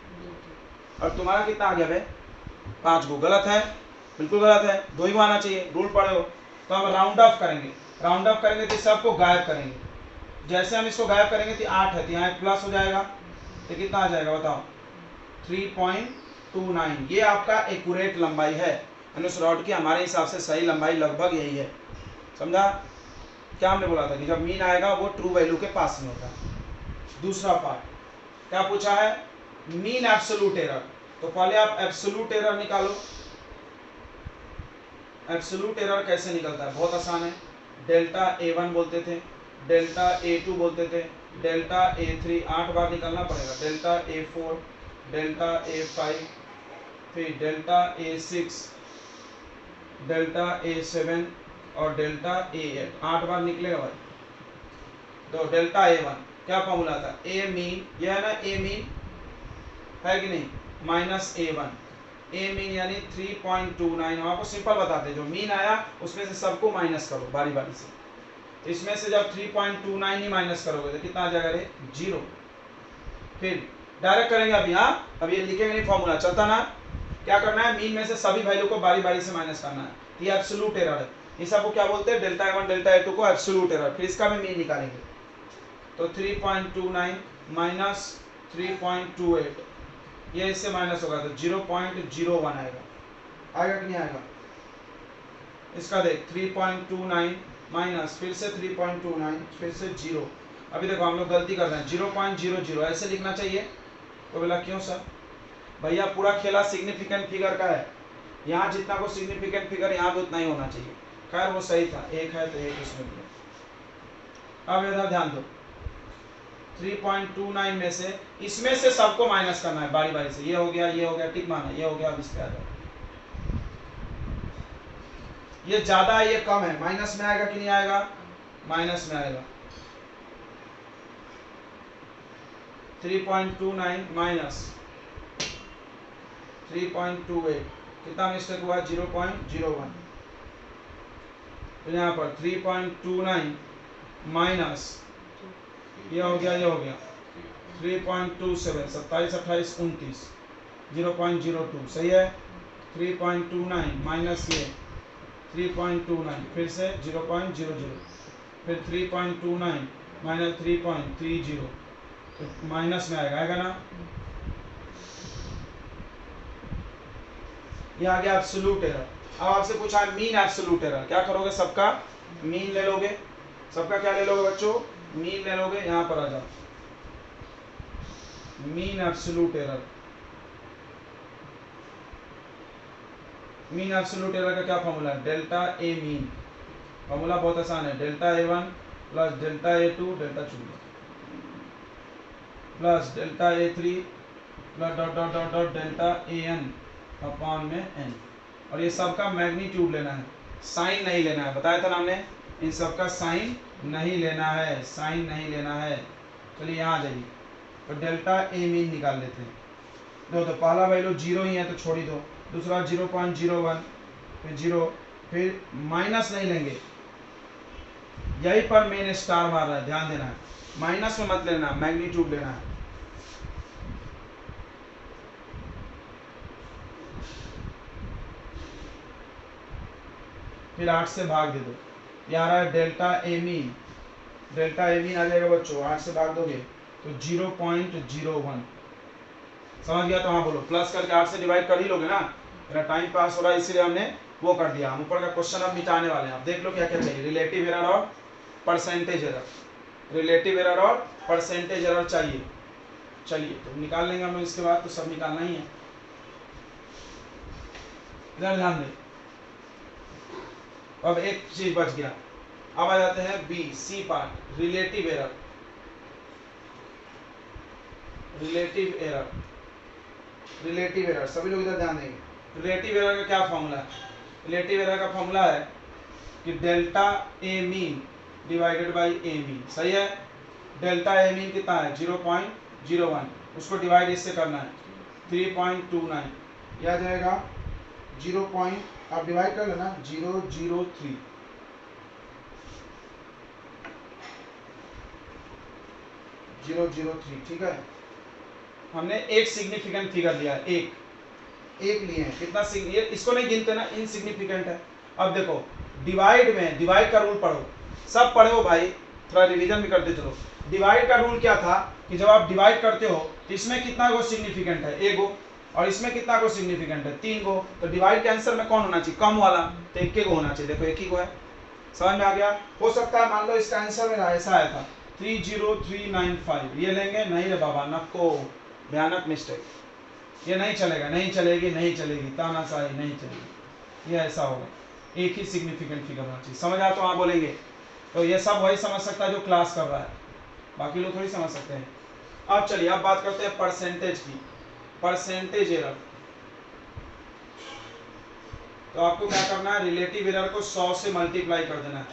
और तुम्हारा कितना आ गया भाई? 5 गो। गलत है, बिल्कुल गलत है, 2 ही आना चाहिए, रूल पढ़े हो। तो हम राउंड ऑफ करेंगे, राउंड ऑफ करेंगे तो सबको गायब करेंगे, जैसे हम इसको गायब करेंगे तो 8 है, तो यहाँ एक प्लस हो जाएगा, तो कितना आ जाएगा बताओ 3.29। ये आपका एक्यूरेट लंबाई है, उस रॉड की हमारे हिसाब से सही लंबाई लगभग यही है। समझा? क्या हमने बोला था कि जब मीन आएगा वो ट्रू वैल्यू के पास में होता है। दूसरा पार्ट क्या पूछा है, मीन एब्सोल्यूट एरर। तो पहले आप एब्सोल्यूट एरर निकालो। एब्सोल्यूट एरर कैसे निकलता है, बहुत आसान है। डेल्टा A1 बोलते थे, डेल्टा A2 बोलते थे, डेल्टा A3, 8 बार निकलना पड़ेगा। डेल्टा A4, डेल्टा A5, फिर डेल्टा A6, डेल्टा A7 और डेल्टा A8, 8 बार निकलेगा भाई। तो डेल्टा A1 क्या फॉर्मूला था, ए मीन, यह है ना ए मीन है कि नहीं, माइनस A1, ए मीन यानी 3.29। हम आपको सिंपल बताते हैं, जो मीन आया उसमें से सबको माइनस करो बारी बारी से। इसमें से जब 3.29 ही माइनस करोगे तो कितना आ जाएगा रे, 0। फिर डायरेक्ट करेंगे अभी, हाँ अभी ये लिखेंगे नहीं, फॉर्मूला चलता ना। क्या करना है, मीन में से सभी वैल्यू को बारी बारी से माइनस करना है। ये एब्सोल्यूट एरर है, इस सबको क्या बोलते हैं, डेल्टा A1 डेल्टा A2 को एब्सोल्यूट एरर। फिर इसका भी मीन निकालेंगे, तो 3.29 माइनस 3.28, ये इससे माइनस होगा तो 0.01 आएगा। आएगा कि नहीं आएगा? इसका देख 3.29 माइनस फिर से 3.29 फिर से 0। अभी देखो हम लोग गलती कर रहे हैं, 0.00 ऐसे लिखना चाहिए। तो बोला क्यों सर? भैया पूरा खेला सिग्निफिकेंट फिगर का है, यहाँ जितना को सिग्निफिकेंट फिगर यहाँ भी उतना ही होना चाहिए। खैर वो सही था, एक है तो एक इसमें भी। अब इधर ध्यान दो, 3.29 में से इसमें से सबको माइनस करना है बारी बारी से। ये हो गया, ये हो गया, टिक माना, ये हो गया। अब इस पे आ जाओ, ये ज्यादा है ये कम है, माइनस में आएगा कि नहीं आएगा, माइनस में आएगा। 3.29 माइनस 3.28 कितना मिस्टेक हुआ, 0.01। तो यहाँ पर 3.29 माइनस ये हो गया, ये हो गया 3.27, 27 28 29, 0.02 सही है। 3.29 माइनस ये 3.29 फिर से 0.00, फिर 3.29 माइनस 3.30, तो माइनस में आएगा ना। ये आ गया एब्सोल्यूट एरर। अब आपसे पूछा है मीन एब्सोल्यूट एरर, क्या करोगे, सबका मीन ले लोगे। सबका क्या ले लोगे बच्चों, मीन ले लोगे। यहाँ पर आ जाओ, mean absolute error. Mean absolute error का क्या फॉर्मूला है, डेल्टा ए मीन। फॉर्मूला बहुत आसान है, delta A1 plus delta A2 delta plus delta A3 plus dot dot dot dot delta AN upon में n। और ये सबका मैग्नीट्यूड लेना है, साइन नहीं लेना है। बताया था ना हमने, इन सबका साइन नहीं लेना है, साइन नहीं लेना है। चलिए यहाँ आ जाइए, तो डेल्टा ए मीन निकाल लेते हैं। दो तो पहला वैल्यू 0 ही है तो छोड़ ही दो, दूसरा 0.01 फिर 0, फिर माइनस नहीं लेंगे। यही पर मेन स्टार मार रहा है, ध्यान देना है, माइनस में मत लेना, मैग्नीट्यूड लेना है। फिर 8 से भाग दे दो, ये आ रहा है delta A mean. Delta A mean आ जाएगा बच्चों, 8 से भाग दोगे तो 0.01। समझ गया? तो हाँ बोलो, प्लस करके 8 से डिवाइड कर ही लोगे ना। मेरा टाइम पास हो रहा है इसीलिए हमने वो कर दिया। हम ऊपर का क्वेश्चन अब मिटाने वाले हैं। आप देख लो क्या क्या चाहिए, रिलेटिव एरर और परसेंटेज एरर। रिलेटिव एरर और परसेंटेज एरर चाहिए। चलिए तो निकाल लेंगे हम लोग, इसके बाद तो सब निकालना ही है। इधर ध्यान दें, अब एक चीज बच गया। अब आ जाते हैं B C part, relative error. Relative error, relative error सभी लोग इधर ध्यान देंगे। रिलेटिव एरर का क्या फॉर्मूला है? रिलेटिव एरर का फॉर्मूला है कि delta A mean divided by A mean. सही है? डेल्टा ए मीन कितना है, 0.01, उसको डिवाइड इससे करना है 3.29, यह आ जाएगा 0. आप डिवाइड कर लेना 0.003। ठीक है। हमने एक सिग्निफिकेंट फिगर लिया है, एक लिए हैं। कितना ये इसको नहीं गिनते ना, इनसिग्निफिकेंट है। अब देखो डिवाइड में, डिवाइड का रूल पढ़ो, सब पढ़ो भाई। थोड़ा रिवीजन भी करते चलो। डिवाइड का रूल क्या था कि जब आप डिवाइड करते हो तो इसमें कितना गो सिग्निफिकेंट है, एक गो, और इसमें कितना गो सिग्निफिकेंट है, 3 गो। तो डिवाइड के आंसर में कौन होना चाहिए, कम वाला, तो एक गो होना चाहिए। देखो एक ही गो है, समझ में आ गया। हो सकता है मान लो इसका आंसर मेरा ऐसा आया था 30395, ये लेंगे नहीं रे बाबा, नको, भयानक मिस्टेक, ये नहीं चलेगा, नहीं चलेगी, नहीं चलेगी, तानाशाही नहीं चलेगी, ये ऐसा होगा, एक ही सिग्निफिकेंट फिगर होना चाहिए। समझ आ तो हाँ बोलेंगे। तो ये सब वही समझ सकता है जो क्लास कर रहा है, बाकी लोग थोड़ी समझ सकते हैं। अब चलिए अब बात करते हैं परसेंटेज की, परसेंटेज एरर। तो आपको क्या करना है, रिलेटिव एरर को 100 से मल्टीप्लाई कर देना है,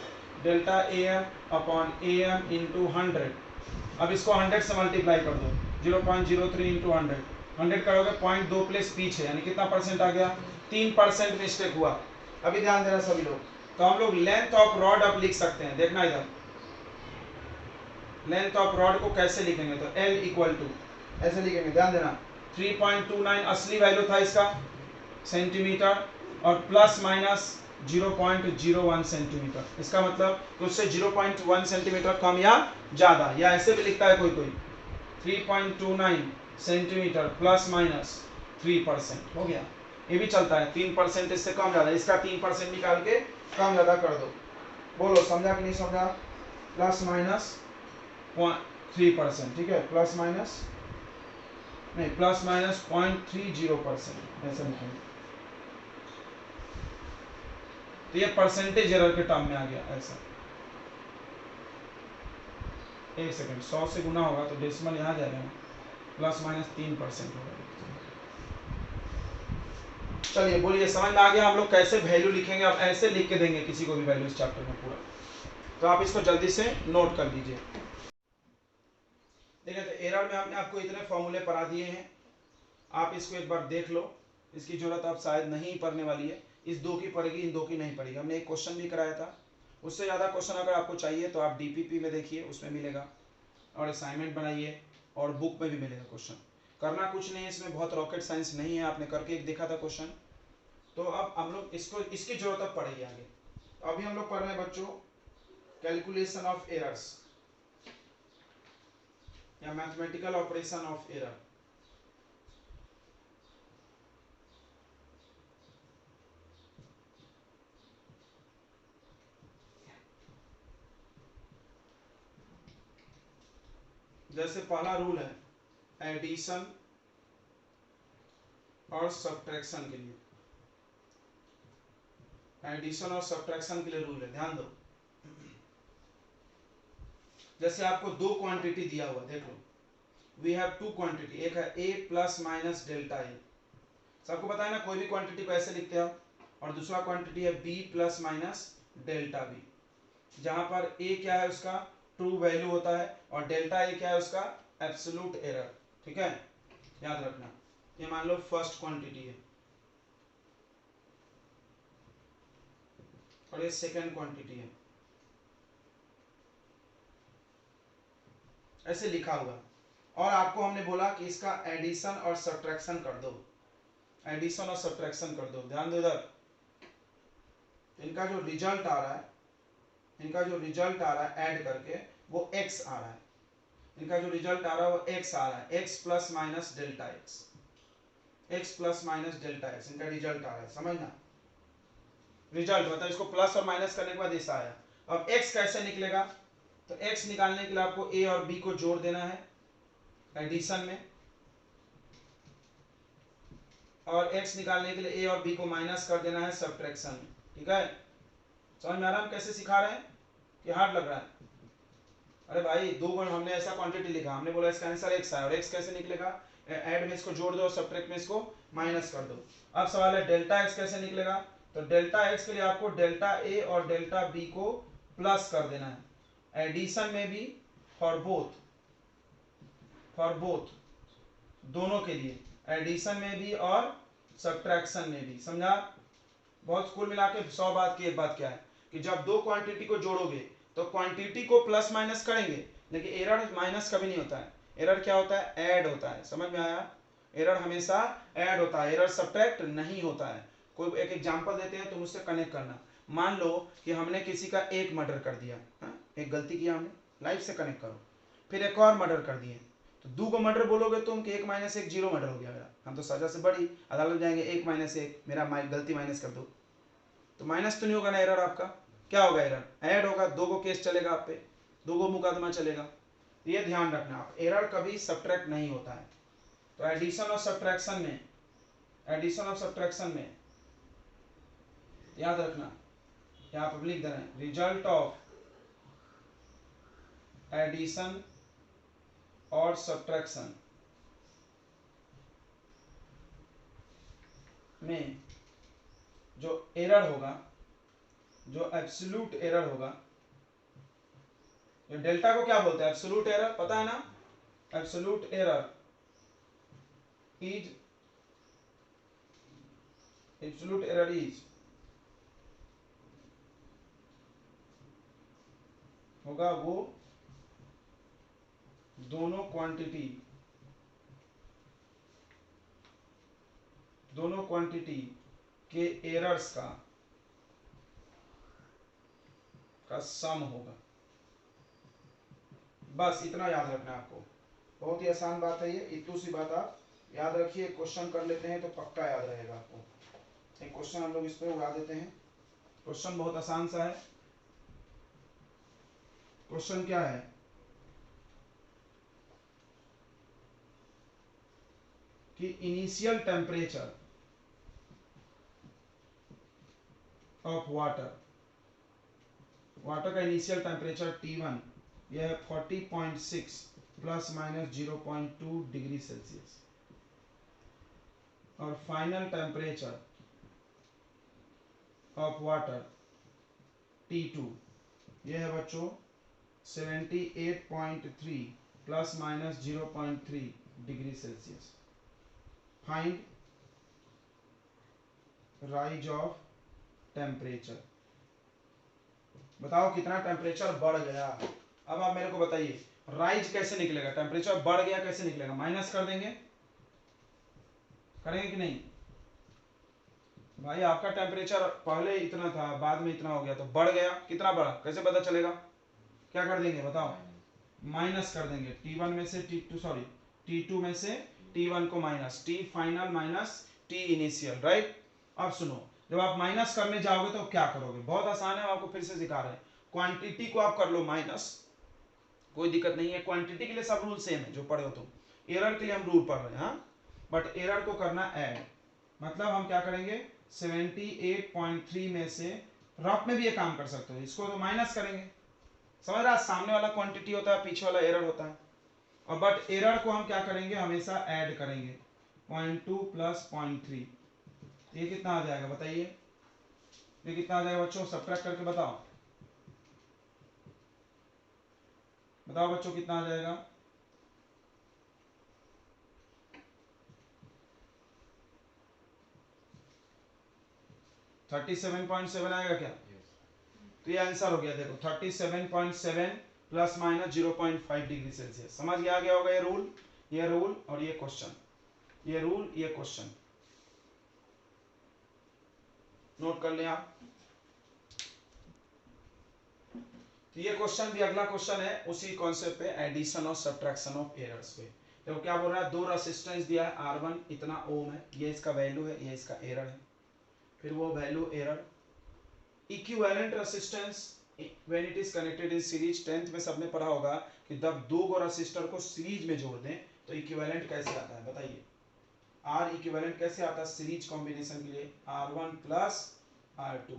delta A M upon A M into 100। अब इसको 100 से मल्टीप्लाई कर दो, 0.03 इंटू 100, 100 करोगे 0.2 प्लस पीछे, यानी कितना परसेंट आ गया, 3% मिस्टेक हुआ। अभी ध्यान देना सभी लोग। तो हम लोग लेंथ ऑफ रॉड अब लिख सकते हैं, देखना इधर, लेंथ ऑफ रॉड को कैसे लिखेंगे, तो L इक्वल टू ऐसे लिखेंगे, ध्यान देना, 3.29 असली वैल्यू था इसका सेंटीमीटर, और प्लस माइनस 0.01 सेंटीमीटर, इसका मतलब कि उससे 0.1 सेंटीमीटर कम या ज्यादा, या ऐसे भी लिखता है कोई कोई 3.29 सेंटीमीटर प्लस माइनस 3%, हो गया, ये भी चलता है, 3% इससे कम ज्यादा, इसका 3% निकाल के कम ज्यादा कर दो। बोलो समझा कि नहीं समझा, प्लस माइनस 3%, ठीक है, प्लस माइनस नहीं, प्लस माइनस 0.30%, ऐसा लिखेंगे। तो ये परसेंटेज एरर के टर्म में आ गया ऐसा। एक सेकंड, 100 से गुना होगा तो डेसिमल यहाँ जाएगा, प्लस माइनस 3% होगा। चलिए बोलिए, समझ में आ गया हम लोग कैसे वैल्यू लिखेंगे। अब ऐसे लिख के देंगे किसी को भी वैल्यू इस चैप्टर में पूरा, तो आप इसको जल्दी से नोट कर लीजिए। देखिए तो एरर में हमने आपको इतने फॉर्मूले पढ़ा दिए हैं, आप इसको एक बार देख लो, इसकी जरूरत आप शायद नहीं पढ़ने वाली है, इस दो की पड़ेगी, इन दो की नहीं पड़ेगी। हमने एक क्वेश्चन भी कराया था, उससे ज़्यादा क्वेश्चन अगर आपको चाहिए तो आप डीपीपी में देखिए, उसमें मिलेगा, और असाइनमेंट बनाइए, और बुक में भी मिलेगा क्वेश्चन। करना कुछ नहीं है इसमें, बहुत रॉकेट साइंस नहीं है, आपने करके एक देखा था क्वेश्चन। तो अब हम लोग इसको, इसकी जरूरत अब पड़ेगी आगे। तो अभी हम लोग पढ़ रहे हैं बच्चों कैलकुलेशन ऑफ एरर्स या मैथमेटिकल ऑपरेशन ऑफ एरर। जैसे पहला रूल है एडिशन और सब्ट्रैक्शन के लिए, एडिशन और सब्ट्रैक्शन के लिए रूल है, ध्यान दो। जैसे आपको दो क्वांटिटी दिया हुआ, देख लो, वी हैव टू क्वांटिटी, एक है a plus minus delta A, सबको पता है ना, कोई भी क्वांटिटी को ऐसे लिखते हैं, और दूसरा क्वांटिटी है b plus minus delta B, जहां पर a क्या है उसका ट्रू वैल्यू होता है, और डेल्टा ए क्या है उसका एब्सोल्यूट एरर, ठीक है, याद रखना। ये मान लो फर्स्ट क्वांटिटी है, और ये सेकेंड क्वांटिटी है, ऐसे लिखा हुआ। और आपको हमने बोला कि इसका एडिशन और सब्ट्रैक्शन कर दो, एडिशन और सब्ट्रैक्शन कर दो, ध्यान दो इधर, इनका जो रिजल्ट आ रहा है, इनका जो रिजल्ट आ रहा है ऐड करके वो x आ रहा है, इनका जो रिजल्ट आ रहा है वो x आ रहा है, x plus minus delta x, x plus minus delta x, इनका रिजल्ट आ रहा है, समझना, रिजल्ट मतलब इसको प्लस और माइनस करने के बाद ऐसा आया। अब x कैसे निकलेगा, तो x निकालने के लिए आपको a और b को जोड़ देना है एडिशन में, और x निकालने के लिए a और b को माइनस कर देना है सब्ट्रैक्शन में, ठीक है। समझ में आ रहा है हम कैसे सिखा रहे हैं कि हार्ड लग रहा है? अरे भाई दो बार हमने ऐसा क्वांटिटी लिखा, हमने बोला इसका आंसर x है, और x कैसे निकलेगा, ऐड में इसको जोड़ दो और सब्ट्रैक्ट में इसको माइनस कर दो। अब सवाल है डेल्टा x कैसे निकलेगा, तो डेल्टा x के लिए आपको डेल्टा a और डेल्टा b को प्लस कर देना है एडिशन में भी, फॉर बोथ दोनों के लिए, एडिशन में भी और सब्ट्रैक्शन में भी, समझा। बहुत कुल मिला के 100 बात की एक बात क्या है कि जब दो क्वांटिटी को जोड़ोगे तो क्वांटिटी को प्लस माइनस करेंगे, लेकिन एरर माइनस कभी नहीं होता है, एरर क्या होता है, ऐड होता है, समझ में आया, एरर हमेशा ऐड होता है, एरर सब्ट्रैक्ट नहीं होता है। कोई एक एग्जांपल देते हैं, तुम उससे कनेक्ट करना। मान लो कि हमने किसी का एक मर्डर कर दिया, हाँ? एक गलती किया हमने, लाइफ से कनेक्ट करो। फिर एक और मर्डर कर दिए, तो 2 को मर्डर बोलोगे तुम कि 1 - 1 0 मर्डर हो गया मेरा, हम तो सजा से बड़ी अदालत जाएंगे 1 - 1 मेरा गलती माइनस कर दो, तो माइनस तो नहीं होगा ना एरर आपका, क्या होगा एरर ऐड होगा, 2 को केस चलेगा आप पे, 2 को मुकदमा चलेगा। ये ध्यान रखना आप, एरर कभी सब्ट्रैक्ट नहीं होता है। तो एडिशन और सब्ट्रैक्शन में, एडिशन और सब्ट्रैक्शन में याद रखना, यहाँ पर लिख दे रहे हैं रिजल्ट ऑफ एडिशन और सब्ट्रैक्शन में जो एरर होगा, जो एब्सोल्यूट एरर होगा, जो डेल्टा को क्या बोलते हैं, एब्सोल्यूट एरर, पता है ना, absolute error is, absolute error is होगा वो दोनों क्वांटिटी के एरर्स का सम होगा। बस इतना याद रखना है आपको, बहुत ही आसान बात है ये, इतनी सी बात आप याद रखिए। क्वेश्चन कर लेते हैं तो पक्का याद रहेगा आपको। एक क्वेश्चन हम लोग इस पे उड़ा देते हैं, क्वेश्चन बहुत आसान सा है। क्वेश्चन क्या है कि initial temperature of water, water का इनिशियल टेम्परेचर T1 यह है 40.6 प्लस माइनस 0.2 डिग्री सेल्सियस, और final temperature of water T2 यह है बच्चों 78.3 plus minus 0.3 degree Celsius. Find rise of temperature, बताओ कितना टेम्परेचर बढ़ गया। अब आप मेरे को बताइए राइज कैसे निकलेगा, टेम्परेचर बढ़ गया कैसे निकलेगा, माइनस कर देंगे, करेंगे कि नहीं भाई, आपका टेम्परेचर पहले इतना था बाद में इतना हो गया तो बढ़ गया, कितना बढ़ा कैसे पता चलेगा, क्या कर देंगे बताओ, माइनस कर देंगे, T1 में से T2 सॉरी T2 में से T1 को minus, T final minus T initial, right. अब सुनो, जब आप माइनस करने जाओगे तो क्या करोगे, बहुत आसान है, आपको फिर से सिखा रहे हैं। क्वांटिटी को आप कर लो माइनस, कोई दिक्कत नहीं है, क्वांटिटी के लिए सब रूल सेम है जो पढ़े हो तुम, एरर के लिए हम रूल पढ़ रहे हैं, हाँ, बट एरर को करना ऐड, मतलब हम क्या करेंगे 78.3 में से, रफ में भी ये काम कर सकते हो, इसको तो माइनस करेंगे, समझ रहा, सामने वाला क्वांटिटी होता है पीछे वाला एरर होता है, और बट एरर को हम क्या करेंगे हमेशा ऐड करेंगे, 0.2 प्लस 0.3, ये कितना आ जाएगा बताइए, ये कितना आ जाएगा बच्चों, सब्ट्रैक्ट करके बताओ, बताओ बच्चों कितना आ जाएगा, थर्टी 37.7 आएगा क्या, तो ये आंसर हो गया, देखो 37.7 प्लस माइनस 0.5 डिग्री सेल्सियस, समझ गया, आ गया होगा ये रूल और ये क्वेश्चन, ये रूल ये क्वेश्चन नोट कर लें आप। तो ये क्वेश्चन भी अगला क्वेश्चन है उसी कॉन्सेप्ट पे, एडिशन और सब्ट्रैक्शन ऑफ एरर्स पे। देखो क्या बोल रहा है, 2 रेसिस्टेंस दिया है, R1 इतना ओम है, ये इसका वैल्यू है, ये इसका एरर है, फिर वो value error, equivalent resistance when it is connected in series, 10th में सबने पढ़ा होगा कि जब 2 को रेसिस्टर को सीरीज में जोड़ दें तो इक्विवेलेंट कैसे आता है बताइए, आर इक्विवेलेंट कैसे आता है सीरीज कॉम्बिनेशन के लिए, R1 प्लस R2,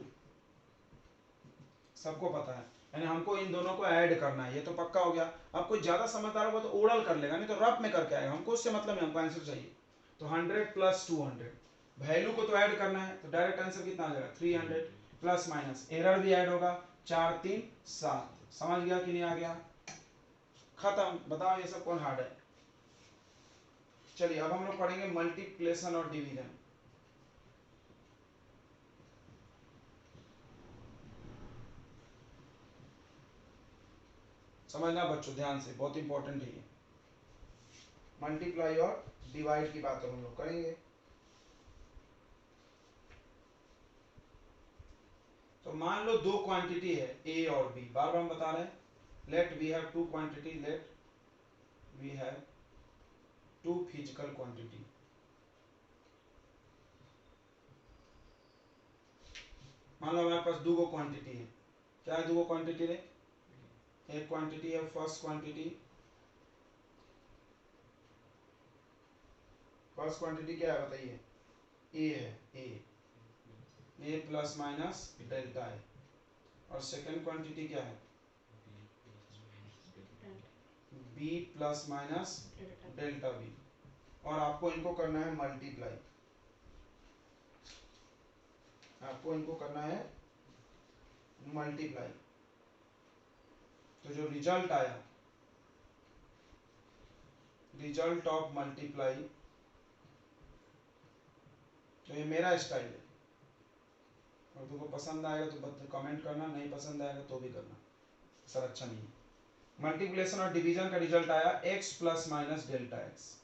सबको पता है, यानी हमको इन दोनों को ऐड करना है, ये तो पक्का हो गया। अब कोई ज्यादा समझदार होगा तो ओरल कर लेगा, नहीं तो रफ में करके आएगा, हमको उससे मतलब है, हमको आंसर चाहिए। तो 100 प्लस 200, वैल्यू को तो ऐड करना है, तो डायरेक्ट आंसर कितना आ जाएगा 300 प्लस माइनस एरर भी ऐड होगा, 4 3 7, समझ गया कि नहीं आ गया, खत्म। बताओ ये सब कौन हार्ड है। चलिए अब हम लोग पढ़ेंगे मल्टीप्लिकेशन और डिवीजन। समझना बच्चों ध्यान से, बहुत इंपॉर्टेंट है ये, मल्टीप्लाई और डिवाइड की बात हम लोग करेंगे। तो मान लो 2 क्वांटिटी है A और B, बार बार हम बता रहे हैं let we have two quantity, let we have two physical quantity. मान लो हमारे पास दो गो क्वांटिटी है, क्या है दो गो क्वांटिटी रे? एक क्वांटिटी है फर्स्ट क्वांटिटी, फर्स्ट क्वांटिटी क्या है बताइए? ए है, ए प्लस माइनस डेल्टा है। और सेकेंड क्वांटिटी क्या है? B plus minus delta B. और आपको इनको करना है मल्टीप्लाई, आपको इनको करना है मल्टीप्लाई। तो जो रिजल्ट आया, रिजल्ट ऑफ मल्टीप्लाई, तो ये मेरा स्टाइल है। और तुमको पसंद आएगा तो कमेंट करना, नहीं पसंद आएगा तो भी करना, सर अच्छा नहीं है। मल्टीप्लिकेशन और डिवीजन का रिजल्ट आया x plus minus delta x.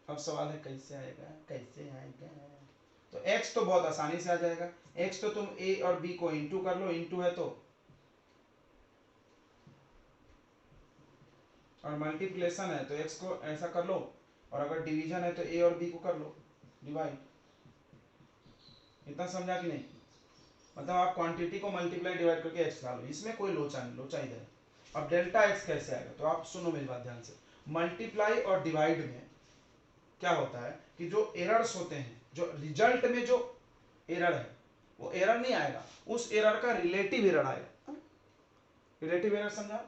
अब सवाल है कैसे आएगा, कैसे आएगा? तो x तो बहुत आसानी से आ जाएगा, x तो तुम a और b को इंटू कर लो, इंटू है तो, और मल्टीप्लिकेशन है तो x को ऐसा कर लो, और अगर डिवीजन है तो a और b को कर लो डिवाइड। इतना समझा कि नहीं? मतलब आप क्वांटिटी को मल्टीप्लाई डिवाइड करके x ला लो, इसमें कोई लोचा नहीं, लोचा इधर है। अब डेल्टा x कैसे आएगा? तो आप सुनो मेरी बात ध्यान से। मल्टीप्लाई और डिवाइड में क्या होता है कि जो एरर्स होते हैं, जो रिजल्ट में जो एरर है वो एरर नहीं आएगा, उस एरर का रिलेटिव एरर आएगा। रिलेटिव एरर समझा?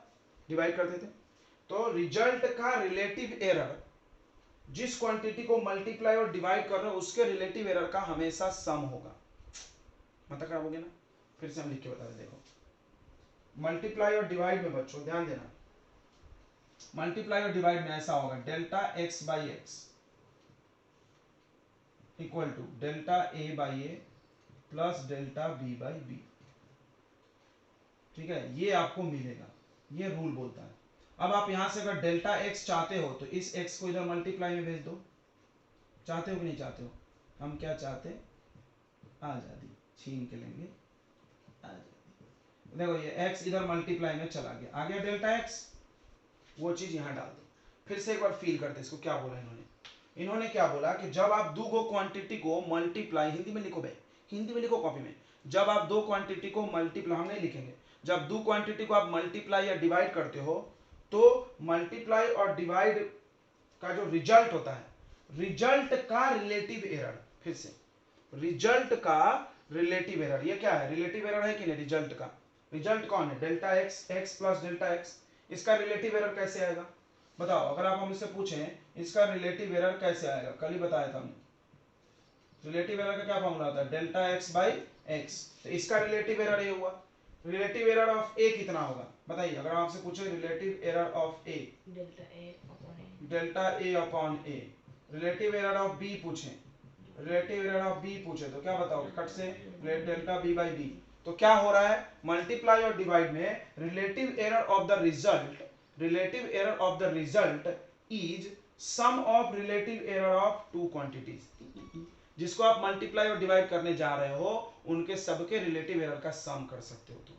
डिवाइड करते थे तो रिजल्ट का रिलेटिव एरर, जिस क्वांटिटी को मल्टीप्लाई और डिवाइड कर रहे हो उसके रिलेटिव एरर का हमेशा सम होगा। मतलब खराब हो गया ना? फिर से हम लिख के बता दें, देखो मल्टीप्लाई और डिवाइड में बच्चों ध्यान देना, मल्टीप्लाई और डिवाइड में ऐसा होगा delta X by x equal to delta A by A plus delta B by B. ठीक है, ये आपको मिलेगा, ये रूल बोलता है। अब आप यहां से अगर डेल्टा एक्स चाहते हो तो इस एक्स को इधर मल्टीप्लाई में भेज दो। चाहते हो कि नहीं चाहते हो? हम क्या चाहते? आजादी छीन के लेंगे, आजादी। देखो ये x इधर मल्टीप्लाई में चला गया, आ गया डेल्टा x, वो चीज यहां डाल दो। फिर से एक बार फील करते इसको, क्या बोला इन्होंने? इन्होंने क्या बोला कि जब आप दो गो क्वांटिटी को मल्टीप्लाई, हिंदी में लिखो भाई, हिंदी में लिखो कॉपी में, जब आप दो क्वांटिटी को मल्टीप्लाई, हम नहीं लिखेंगे, जब दो क्वांटिटी को आप मल्टीप्लाई या डिवाइड करते हो तो मल्टीप्लाई और डिवाइड का जो रिजल्ट होता है, रिजल्ट का रिलेटिव एरर, फिर से रिजल्ट का रिलेटिव एरर, ये क्या है? रिलेटिव एरर है कि नहीं? रिजल्ट का रिजल्ट कौन है? Delta x, x plus delta x. इसका रिलेटिव एरर कैसे आएगा बताओ? अगर आप हमसे पूछें इसका रिलेटिव एरर कैसे आएगा, कल ही बताया था हमने। रिलेटिव एरर का क्या फॉर्मूला होता है? Delta X by x. तो इसका रिलेटिव एरर ये हुआ। रिलेटिव एरर ऑफ ए कितना होगा बताइए? अगर आपसे पूछे relative error of A, delta A upon A. Relative error of B पूछे, रिलेटिव एरर ऑफ बी पूछे तो क्या बताओगे? कट से डेल्टा बी बाई बी। तो क्या हो रहा है? मल्टीप्लाई और डिवाइड में relative error of the result, relative error of the result is sum of relative error of two quantities. जिसको आप मल्टीप्लाई और डिवाइड करने जा रहे हो उनके सबके रिलेटिव एरर का सम कर सकते हो तुम।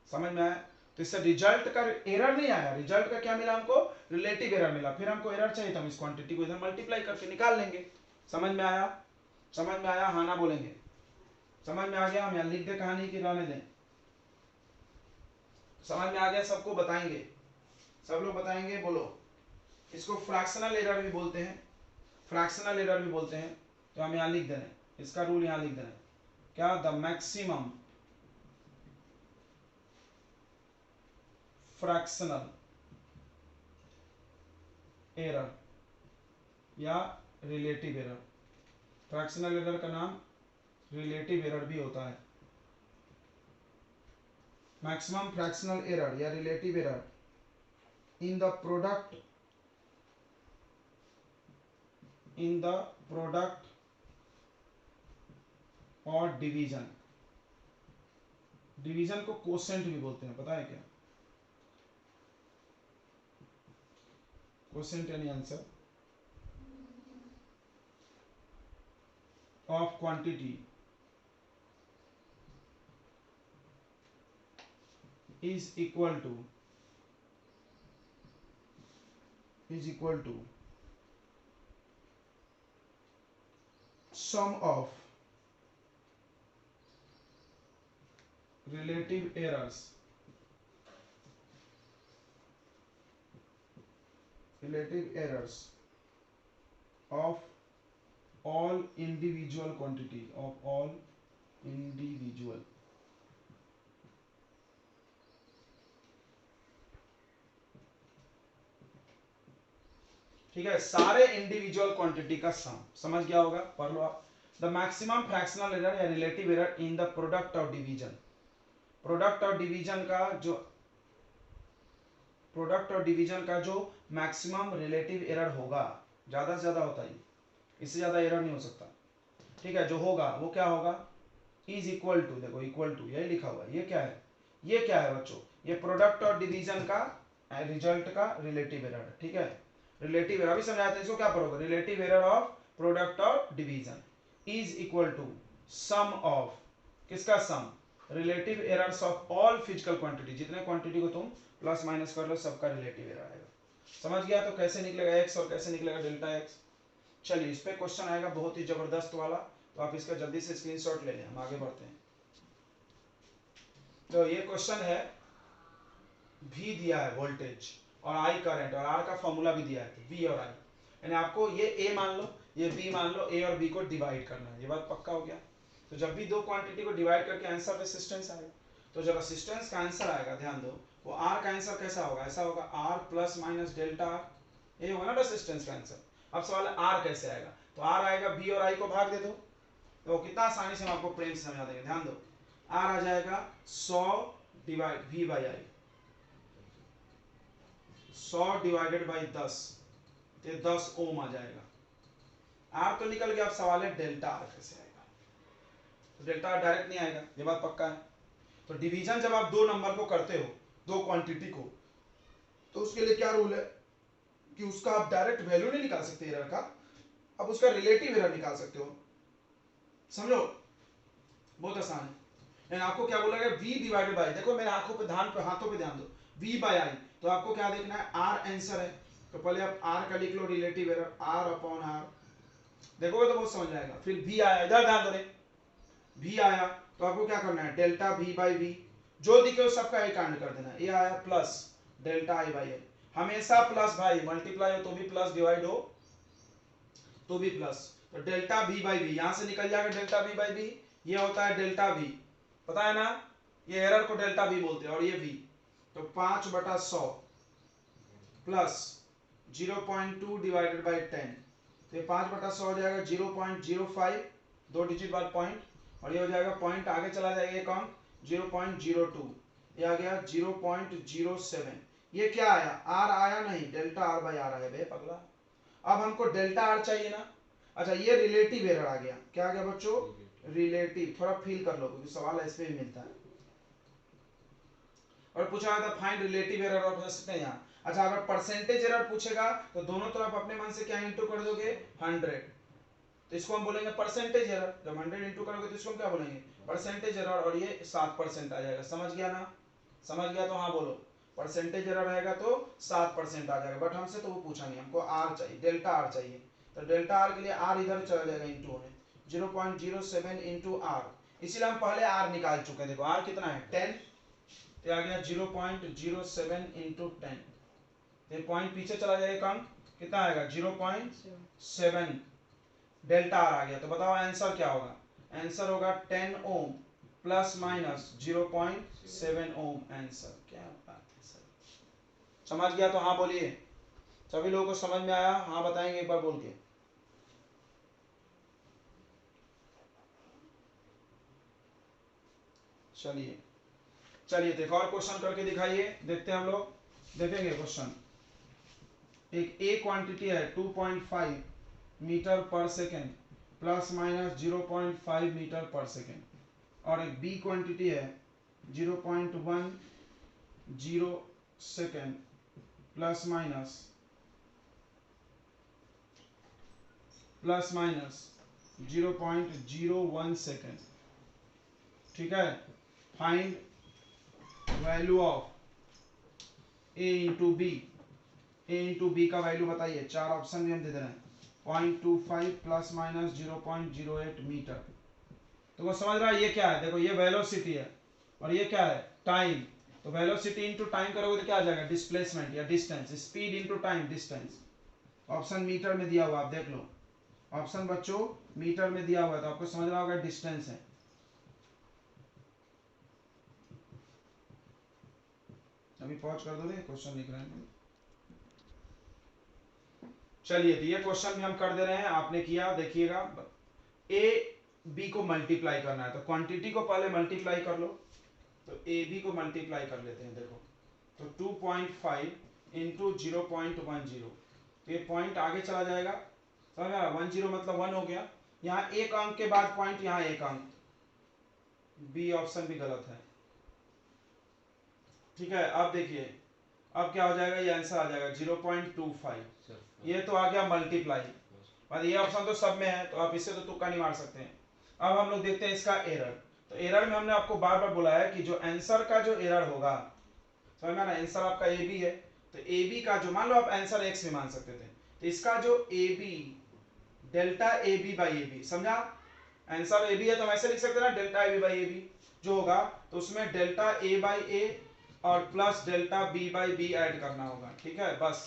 समझ में आया? तो इससे रिजल्ट का एरर नहीं आया, रिजल्ट का क्या मिला हमको? रिलेटिव एरर मिला। फिर हमको एरर चाहिए तो हम इस क्वांटिटी को इधर मल्टीप्लाई करके निकाल लेंगे। समझ में आया? समझ में आया? हाँ ना बोलेंगे? समझ में आ गया? हम यहाँ लिख दे कहानी की रहने दें? समझ में आ गया? सबको बताएंगे, सब लोग बताएंगे, बोलो। इसको फ्रैक्शनल एरर भी बोलते हैं, फ्रैक्शनल एरर भी बोलते हैं। तो हम यहाँ लिख दे रहे हैं, इसका रूल यहाँ लिख दे रहे हैं, क्या? द मैक्सिमम फ्रैक्शनल एरर या रिलेटिव एरर। फ्रैक्शनल एरर का नाम रिलेटिव एरर भी होता है। मैक्सिमम फ्रैक्शनल एरर या relative error in the product, in the product और डिवीजन। डिवीजन को कोसेंट भी बोलते हैं, पता है क्या? कोसेंट यानी answer of quantity is equal to sum of relative errors of all individual quantities of all individual ठीक है, सारे इंडिविजुअल क्वांटिटी का सम। समझ गया होगा, पढ़ लो आप। द मैक्सिमम फ्रैक्शनल एरर या relative error in the product of division, product of division का जो मैक्सिमम रिलेटिव एरर होगा, ज्यादा से ज्यादा होता है, इससे ज्यादा एरर नहीं हो सकता, ठीक है, जो होगा वो क्या होगा, इज इक्वल टू, देखो इक्वल टू यही लिखा हुआ है, ये क्या है, ये क्या है बच्चों, ये प्रोडक्ट और डिवीजन का रिजल्ट का रिलेटिव एरर है, ठीक है। रिलेटिव एरर अभी समझाते हैं, इसको क्या पढ़ोगे, रिलेटिव एरर ऑफ प्रोडक्ट और division is equal to sum of, किसका sum, relative errors of all physical quantity, जितने क्वांटिटी को तुम प्लस माइनस कर लो सबका रिलेटिव एरर आएगा। समझ गया, तो कैसे निकलेगा एक्स और कैसे निकलेगा डेल्टा एक्स। चलिए इस पे क्वेश्चन आएगा बहुत ही जबरदस्त वाला, तो आप इसका जल्दी से स्क्रीनशॉट ले लें, हम आगे बढ़ते हैं। तो ये क्वेश्चन है, V दिया है वोल्टेज और I करंट और R का फॉर्मूला भी दिया है, तो V और I, यानी आपको ये A मान लो, ये B मान लो, A और B को डिवाइड करना है, ये बात पक्का हो गया। तो जब भी दो क्वांटिटी को डिवाइड करके आंसर रेसिस्टेंस आएगा, तो जब रेसिस्टेंस का आंसर आएगा, ध्यान दो, वो R का आंसर कैसा होगा, ऐसा होगा R plus minus delta R, ये होगा ना रेसिस्टेंस का आंसर। अब सवाल है R कैसे आएगा, तो R आएगा B और I को भाग दे दो, तो कितना आसानी से हम आपको प्रेम से समझा देंगे, ध्यान दो, R आ जाएगा 100 divide V by I, 100 divided by 10, ये 10 ओम आ जाएगा। R तो निकल गया, अब सवाल है डेल्टा R कैसे आएगा, तो डेल्टा R डायरेक्ट नहीं आएगा, ये बात पक्का है। तो डिवीजन जब आप दो नंबर को करते हो, दो क्वांटिटी को, तो उसके लिए क्या रूल है कि उसका आप डायरेक्ट वैल्यू नहीं निकाल सकते एरर का, अब उसका रिलेटिव एरर निकाल सकते हो, समझो, बहुत आसान है। एंड आपको क्या बोला गया, V डिवाइडेड बाई, देखो मेरे आंखों पे ध्यान पे, हाथों पे ध्यान दो, V बाई I, तो आपको क्या देखना है, R आंसर है, तो पहले आप R का लिख लो relative error, R upon R, देखोगे तो बहुत समझ में आएगा। फिर V आया, इधर ध्यान दो, V आया, तो आपको क्या करना है, डेल्टा V बाई V, जो दिखे उस सबका एक कांड कर देना, ये आया plus delta I by I, हमेशा प्लस भाई, मल्टीप्लाई हो तो भी प्लस, डिवाइड हो तो भी प्लस, तो डेल्टा V बाई V यहां से निकल जाएगा, डेल्टा V बाई V, ये होता है डेल्टा V, पता है ना, ये एरर को डेल्टा V बोलते हैं, और ये V, तो 5/100 प्लस 0.2 डिवाइडेड बाई 10, तो ये 5/100 हो जाएगा 0.05, दो डिजिट बाद पॉइंट, और ये हो जाएगा पॉइंट आगे चला जाएगा एक अंक 0.02, ये आ गया 0.07, ये क्या आया, R आया नहीं, डेल्टा R बाई R आया बे पगला। अब हमको डेल्टा R चाहिए ना, अच्छा ये रिलेटिव एरर आ गया, क्या आ गया बच्चों, रिलेटिव, थोड़ा फील कर लो क्योंकि सवाल इसमें भी मिलता है, और पूछा था find relative error of resistance यहाँ। अच्छा अगर परसेंटेज एरर पूछेगा तो दोनों तरफ अपने मन से क्या इंटू कर दोगे, 100, तो इसको हम बोलेंगे परसेंटेज एरर, जब 100 इंटू करोगे तो इसको हम क्या बोलेंगे, परसेंटेज एरर, और ये 7% आ जाएगा, समझ गया ना, समझ गया तो हाँ बोलो, परसेंटेज एरर रहेगा तो 7% आ जाएगा, बट हमसे तो वो पूछा नहीं, हमको R चाहिए, डेल्टा R चाहिए, तो डेल्टा R के लिए R इधर चला जाएगा इंटू होने, 0.07 इंटू R, इसीलिए हम पहले R निकाल चुके हैं, देखो R कितना है 10, तो आ गया 0.07 इंटू 10, तो पॉइंट पीछे चला जाएगा, कम कितना आएगा 0.7, डेल्टा R आ गया, तो बताओ आंसर क्या होगा, आंसर होगा 10 ओम प्लस माइनस 0.7 ओम, आंसर क्या बात है सर, समझ गया तो हाँ बोलिए, सभी लोगों को समझ में आया, हाँ बताएंगे एक बार बोल के। चलिए चलिए देखो और क्वेश्चन करके दिखाइए, देखते हैं हम लोग, देखेंगे क्वेश्चन। एक ए क्वांटिटी है 2.5 मीटर पर सेकेंड प्लस माइनस 0.5 मीटर पर सेकेंड, और एक बी क्वांटिटी है 0.10 सेकेंड प्लस माइनस 0.01 सेकेंड, ठीक है। Find value of A into B, A into B का वैल्यू बताइए, चार ऑप्शन भी हम दे दे रहे हैं, 0.25 प्लस माइनस 0.08 मीटर। तो वो समझ रहा है ये क्या है, देखो ये वेलोसिटी है और ये क्या है टाइम, तो वेलोसिटी इनटू टाइम करोगे तो क्या आ जाएगा डिस्प्लेसमेंट या distance, speed into time distance. Option metre में दिया हुआ आप देख लो, ऑप्शन बच्चों मीटर में दिया हुआ है तो आपको समझ रहा होगा डिस्टेंस है। अभी पॉज कर दोगे, क्वेश्चन लिख रहे हैं। चलिए तो ये क्वेश्चन भी हम कर दे रहे हैं, आपने किया देखिएगा, ए बी को मल्टीप्लाई करना है तो क्वांटिटी को पहले मल्टीप्लाई कर लो, तो ए बी को मल्टीप्लाई कर लेते हैं, देखो तो 2.5 इंटू 0.10, तो ये पॉइंट आगे चला जाएगा, समझ रहा, 10 मतलब 1 हो गया, यहाँ एक अंक के बाद पॉइंट, यहाँ एक अंक, बी ऑप्शन भी गलत है, ठीक है। अब देखिए अब क्या हो जाएगा, ये आंसर आ जाएगा 0.25, ये तो आ गया मल्टीप्लाई, मतलब ये ऑप्शन तो सब में है तो आप इससे तो तुक्का नहीं मार सकते हैं। अब हम लोग देखते हैं इसका एरर, तो एरर में हमने आपको बार बार बुलाया कि जो आंसर का जो एरर होगा, समझ में ना, आंसर आपका ए बी है तो ए बी का जो, मान लो आप आंसर एक्स भी मान सकते थे, तो इसका जो A B delta A B by A B, समझा, आंसर ए बी है तो हम ऐसे लिख सकते हैं ना delta A B by A B जो होगा, तो उसमें डेल्टा ए बाई ए और plus delta B by B add करना होगा, ठीक है, बस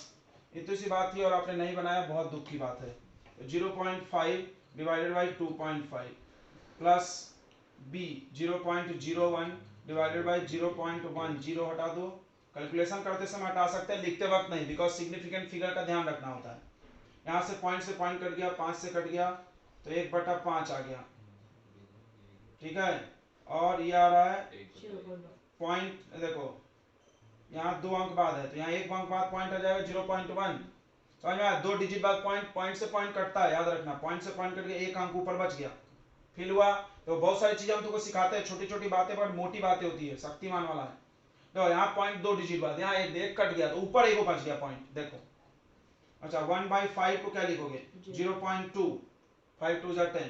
इतनी सी बात थी और आपने नहीं बनाया, बहुत दुख की बात है। तो 0.5 divided by 2.5 plus B 0.01 divided by 0.1, zero हटा दो, कैलकुलेशन करते समय हटा सकते हैं, लिखते वक्त नहीं, बिकॉज सिग्निफिकेंट फिगर का ध्यान रखना होता है। यहाँ से पॉइंट कट गया, 5 से कट गया तो 1/5 आ गया, ठीक है, और ये आ रहा है पॉइंट, देखो यहाँ 2 अंक बाद है तो यहाँ 1 अंक बाद पॉइंट आ जाएगा 0.1, समझ में आया, 2 डिजिट बाद पॉइंट से पॉइंट कटता है, याद रखना, पॉइंट से पॉइंट कट गया, 1 अंक ऊपर बच गया, फिल हुआ। तो बहुत सारी चीजें हम तुमको सिखाते हैं, छोटी छोटी बातें पर मोटी बातें होती है, शक्तिमान वाला है। देखो यहाँ पॉइंट 2 डिजिट बाद, यहाँ एक कट गया तो ऊपर एक बच गया पॉइंट, देखो। अच्छा 1/5 को क्या लिखोगे 0.2, 5 2 10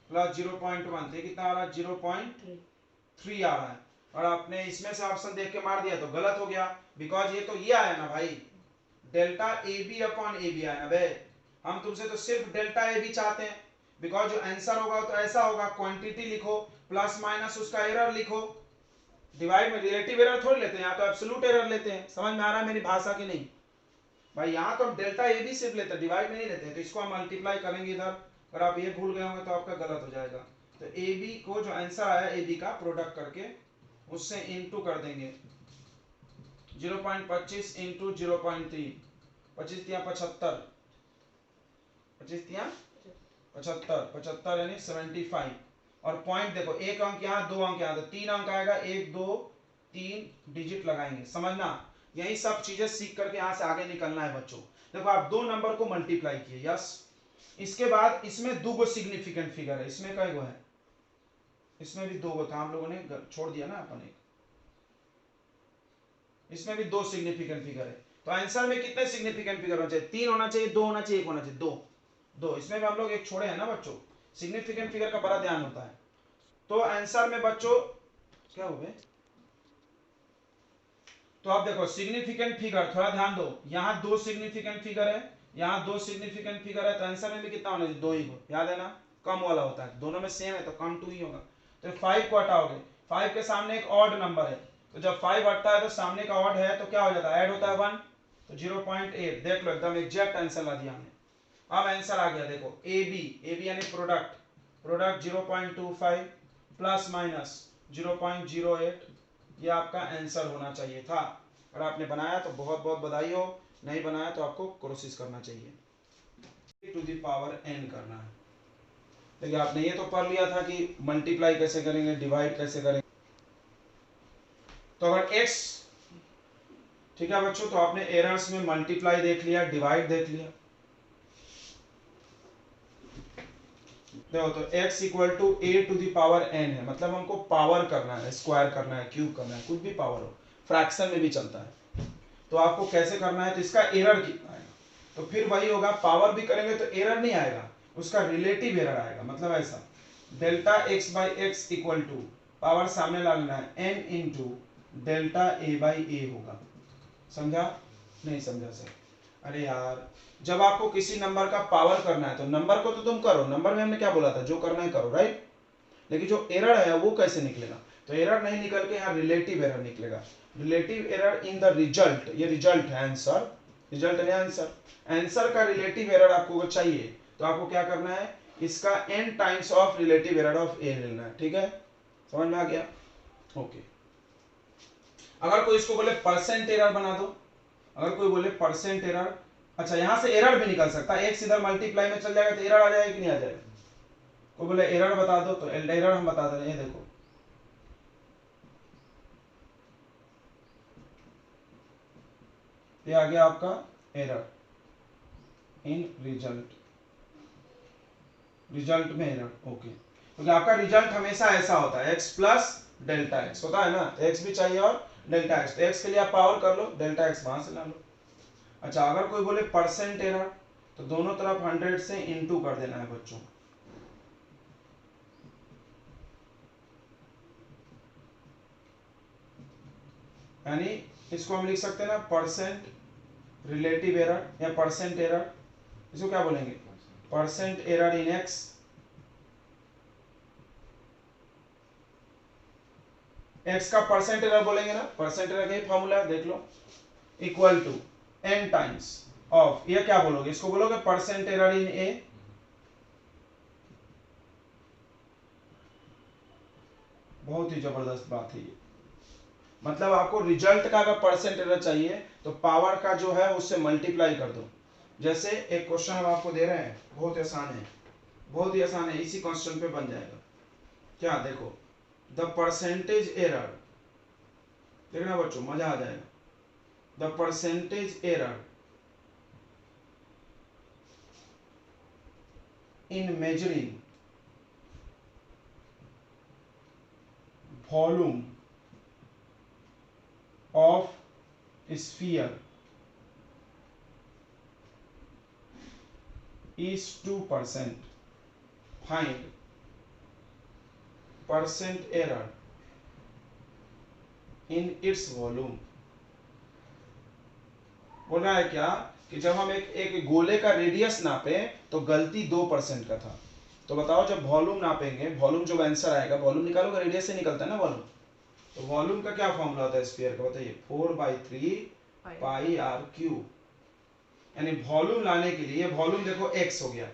प्लस 0.1, तो कितना आ रहा है 0.3 आ रहा है, और आपने इसमें से ऑप्शन देख के मार दिया तो गलत हो गया, बिकॉज ये तो ये आया ना भाई, delta A B upon A B आया ना बे, हम तुमसे तो सिर्फ डेल्टा ए बी चाहते हैं, बिकॉज जो आंसर होगा तो ऐसा होगा, क्वांटिटी लिखो प्लस माइनस उसका एरर लिखो, डिवाइड में रिलेटिव एरर थोड़ी लेते हैं, यहाँ तो एब्सोल्यूट एरर लेते हैं, समझ में आ रहा है मेरी भाषा की नहीं भाई, यहाँ तो हम डेल्टा ए बी सिर्फ लेते हैं, डिवाइड में नहीं लेते हैं, तो इसको हम मल्टीप्लाई करेंगे इधर, अगर आप ये भूल गए होंगे तो आपका गलत हो जाएगा, तो ए बी को जो आंसर आया ए बी का प्रोडक्ट करके उससे इनटू कर देंगे, 0.25 इंटू 0.3, 25 तिया 75, 25 तिया 75, 75 यानी 75, और पॉइंट देखो, एक अंक यहाँ, 2 अंक यहाँ, तो 3 अंक आएगा, 1 2 3 डिजिट लगाएंगे, समझना, यही सब चीजें सीख करके यहाँ से आगे निकलना है बच्चों। देखो आप 2 नंबर को मल्टीप्लाई किए, यस, इसके बाद इसमें 2 सिग्निफिकेंट फिगर है, इसमें कई गो है, इसमें भी 2 था, हम लोगों ने छोड़ दिया ना अपन एक, इसमें भी 2 सिग्निफिकेंट फिगर है, तो आंसर में कितने सिग्निफिकेंट फिगर होना चाहिए, 3 होना चाहिए, 2 होना चाहिए, 1 होना चाहिए, 2 इसमें भी हम लोग एक छोड़े हैं ना बच्चों, सिग्निफिकेंट फिगर का बड़ा ध्यान होता है। तो आंसर में बच्चों क्या हो गए, तो आप देखो सिग्निफिकेंट फिगर, थोड़ा ध्यान दो, यहाँ 2 सिग्निफिकेंट फिगर है, यहाँ 2 सिग्निफिकेंट फिगर है, तो आंसर में भी कितना होना चाहिए, 2 ही हो, याद है ना, कम वाला होता है, दोनों में सेम है तो कम 2 ही होगा, तो 5 को हटाओगे, 5 के सामने एक ऑड नंबर है, तो जब 5 हटता है तो सामने का ऑड है तो क्या हो जाता है, ऐड होता है 1, तो 0.8, देख लो एकदम एग्जैक्ट आंसर ला दिया हमने। अब आंसर आ गया, देखो ए बी यानी प्रोडक्ट 0.25 प्लस माइनस 0.08, ये आपका आंसर होना चाहिए था, और आपने बनाया तो बहुत बहुत बधाई हो, नहीं बनाया तो आपको कोशिश करना चाहिए, टू द पावर n करना है। देखिए आपने ये तो पढ़ लिया था कि मल्टीप्लाई कैसे करेंगे, डिवाइड कैसे करेंगे, तो अगर x, ठीक है बच्चों, तो आपने एरर्स में मल्टीप्लाई देख लिया, डिवाइड देख लिया, देखो तो x equal to a to the power n है, मतलब हमको पावर करना है, स्क्वायर करना है, क्यूब करना है, कुछ भी पावर हो, फ्रैक्शन में भी चलता है, तो आपको कैसे करना है, तो इसका एरर कितना आएगा, तो फिर वही होगा, पावर भी करेंगे तो एरर नहीं आएगा, उसका रिलेटिव एरर आएगा, मतलब ऐसा delta x by x equal to, power सामने ला लेना है, n into delta A by a होगा। समझा? नहीं समझा सर? अरे यार, जब आपको किसी नंबर का पावर करना है तो नंबर को तो तुम करो, नंबर में हमने क्या बोला था, जो करना है करो, राइट? लेकिन जो एरर है वो कैसे निकलेगा? तो एरर नहीं निकल के यहाँ रिलेटिव एरर निकलेगा। Relative error in the result, ये रिजल्ट है, आंसर, रिजल्ट है आंसर। आंसर का रिलेटिव एरर आपको चाहिए तो आपको क्या करना है, इसका n times of relative error of a लेना है। ठीक है, समझ में आ गया? ओके। अगर कोई इसको बोले परसेंट एरर बना दो, अगर कोई बोले परसेंट एरर, अच्छा यहां से एरर भी निकल सकता है, x इधर मल्टीप्लाई में चल जाएगा तो एरर आ जाएगा कि नहीं आ जाएगा? कोई बोले एरर बता दो तो एरर हम बता दे रहे हैं, देखो ये आ गया आपका एरर इन रिजल्ट, रिजल्ट में एरर। ओके, क्योंकि आपका रिजल्ट हमेशा ऐसा होता है x प्लस डेल्टा x होता है ना, तो x भी चाहिए और डेल्टा x, तो x के लिए आप पावर कर लो, डेल्टा x वहां से ला लो। अच्छा, अगर कोई बोले परसेंट एरर तो दोनों तरफ 100 से इनटू कर देना है बच्चों, यानी इसको हम लिख सकते हैं ना परसेंट रिलेटिव एरर या परसेंट एरर, इसको क्या बोलेंगे, percent error in x, x का परसेंट एरर बोलेंगे ना, परसेंट एरर का ही फॉर्मूला देख लो, equal to n times of, ये क्या बोलोगे, इसको बोलोगे परसेंट एरर इन a, बहुत ही जबरदस्त बात है ये। मतलब आपको रिजल्ट का अगर परसेंट एरर चाहिए तो पावर का जो है उससे मल्टीप्लाई कर दो। जैसे एक क्वेश्चन हम आपको दे रहे हैं, बहुत आसान है, बहुत ही आसान है, इसी क्वेश्चन पे बन जाएगा। क्या देखो, द परसेंटेज एरर, देखना बच्चों मजा आ जाएगा, the percentage error in measuring volume of sphere is 2%. Find percent error in its volume. बोल रहा है क्या कि जब हम एक गोले का रेडियस नापे तो गलती 2% का था, तो बताओ जब वॉल्यूम नापेंगे, वॉल्यूम जो आंसर आएगा, वॉल्यूम निकालोगे, रेडियस से निकलता है ना वॉल्यूम, तो वॉल्यूम का क्या फॉर्मूला होता है स्फीयर का, बताइए, 4/3 पाई आर क्यूब। यानी वॉल्यूम लाने के लिए, वॉल्यूम देखो x हो गया,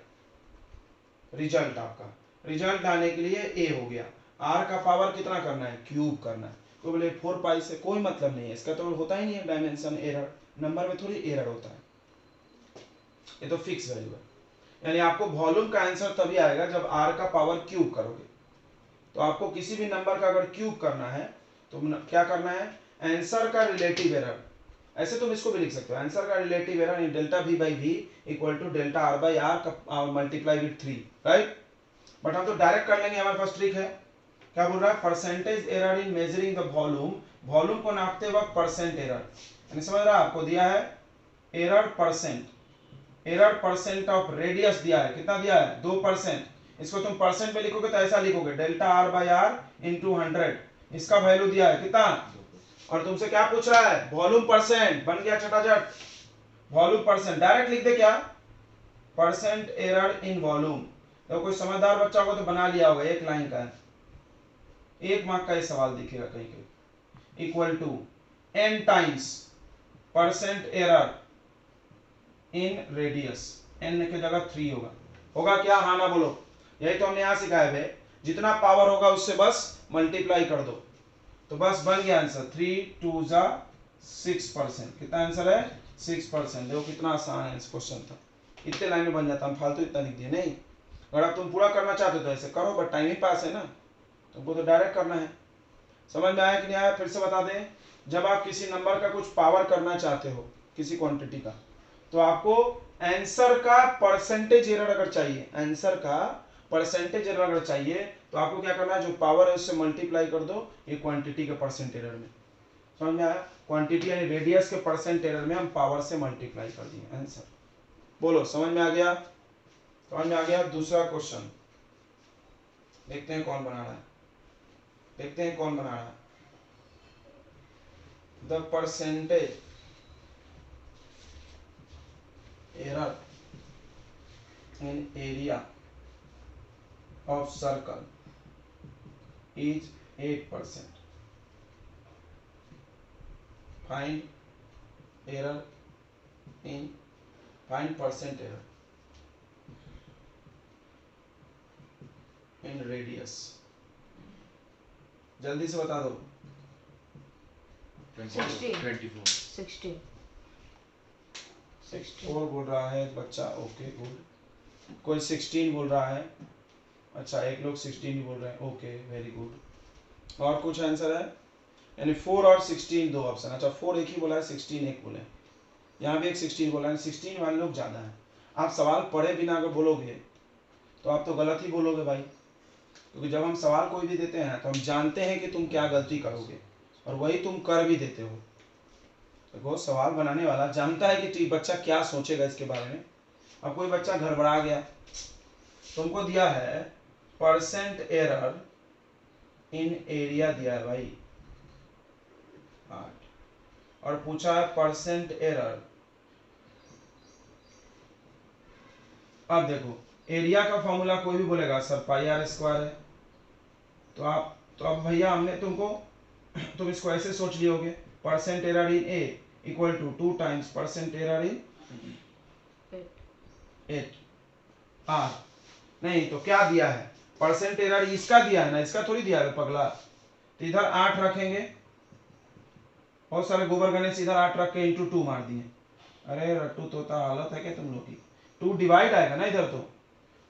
रिजल्ट आपका, रिजल्ट लाने के लिए a हो गया, r का पावर कितना करना है, क्यूब करना है। तो बोले 4 पाई से कोई मतलब नहीं है, इसका तो होता ही नहीं है डायमेंशन एरर, नंबर में थोड़ी एरर होता है, ये तो फिक्स वैल्यू है। यानी आपको वॉल्यूम का आंसर तभी आएगा जब r का पावर क्यूब करोगे। तो आपको किसी भी नंबर का अगर क्यूब करना है तो क्या करना है, आंसर का रिलेटिव एरर, ऐसे तुम इसको भी लिख सकते हो, आंसर का relative error in delta v by v equal to delta r by r multiply with 3, right? But हम तो डायरेक्ट कर लेंगे, हमारे पास ट्रिक है। क्या बोल रहा है, percentage error in measuring the volume, volume को नापते वक्त परसेंट एरर, यानी समझ रहा है, आपको दिया है error percent, error percent of radius दिया है, कितना दिया है, 2%, इसको तुम परसेंट में लिखोगे तो ऐसा लिखोगे delta r by r into 100, इसका वैल्यू दिया है कितना, और तुमसे क्या पूछ रहा है, वॉल्यूम परसेंट, बन गया छटाछट, वॉल्यूम परसेंट, डायरेक्ट लिख दे क्या, परसेंट एरर इन वॉल्यूम। तो कोई समझदार बच्चा होगा तो बना लिया होगा, एक लाइन का है, 1 मार्क का ये सवाल दिखेगा कहीं कहीं, equal to n times percent error in radius, n की जगह 3 होगा, होगा क्या, हाँ ना बोलो, यही तो हमने यहां सिखाया है, जितना पावर होगा उससे बस मल्टीप्लाई कर दो, तो बस बन गया आंसर, 3 2 6%, कितना आंसर है, 6%। देखो कितना आसान है, इस क्वेश्चन था, इतने लाइन में बन जाता, हम फालतू इतना लिख दिए नहीं, अगर आप तुम पूरा करना चाहते हो तो ऐसे करो, बट टाइम ही पास है ना, तुमको तो डायरेक्ट करना है। समझ में आया कि नहीं आया, फिर से बता दें, जब आप किसी नंबर का कुछ पावर करना चाहते हो, किसी क्वांटिटी का, तो आपको आंसर का परसेंटेज एरर अगर चाहिए, आंसर का परसेंटेज एरर अगर चाहिए तो आपको क्या करना है, जो पावर है उससे मल्टीप्लाई कर दो ये क्वांटिटी के परसेंट एरर में। समझ में आया, क्वांटिटी यानी रेडियस के परसेंट एरर में हम पावर से मल्टीप्लाई कर दिए आंसर। बोलो समझ में आ गया, समझ में आ गया। दूसरा क्वेश्चन देखते हैं कौन बना रहा है, देखते हैं कौन बना रहा है। The percentage error in area of circle is 8%. Find error in find percent error in radius. जल्दी से बता दो. 24. 4 बोल रहा है बच्चा. Okay good. कोई 16 बोल रहा है. अच्छा एक लोग 16 ही बोल रहे हैं. Okay very good. और कुछ आंसर है? यानी 4 और 16 दो ऑप्शन. अच्छा 4 एक ही बोला है, 16 एक बोले. यहाँ भी एक 16 बोला है. 16 वाले लोग ज़्यादा हैं. आप सवाल पढ़े बिना अगर बोलोगे तो आप तो गलत ही बोलोगे भाई, क्योंकि जब हम सवाल कोई भी देते हैं तो हम जानते हैं कि तुम क्या गलती करोगे और वही तुम कर भी देते हो. देखो सवाल बनाने वाला जानता है कि बच्चा क्या सोचेगा इसके बारे में. अब कोई बच्चा गड़बड़ा गया, तुमको दिया है परसेंट एरर इन एरिया दिया है भाई 8 और पूछा है परसेंट एरर. अब देखो एरिया का फॉर्मूला कोई भी बोलेगा सर पाई आर स्क्वायर है. तो अब भैया हमने तुमको तुम इसको ऐसे सोच लियोगे percent error in a equal to 2 times percent error in 8 r. नहीं तो क्या दिया है? परसेंट एरर इसका दिया है ना, इसका थोड़ी दिया है पगला. तो इधर 8 रखेंगे और सारे गोबर गणेश इधर 8 रख के इंटू 2 मार दिए. अरे रट्टू तोता हालत है क्या तुम लोग की. 2 डिवाइड आएगा ना इधर. तो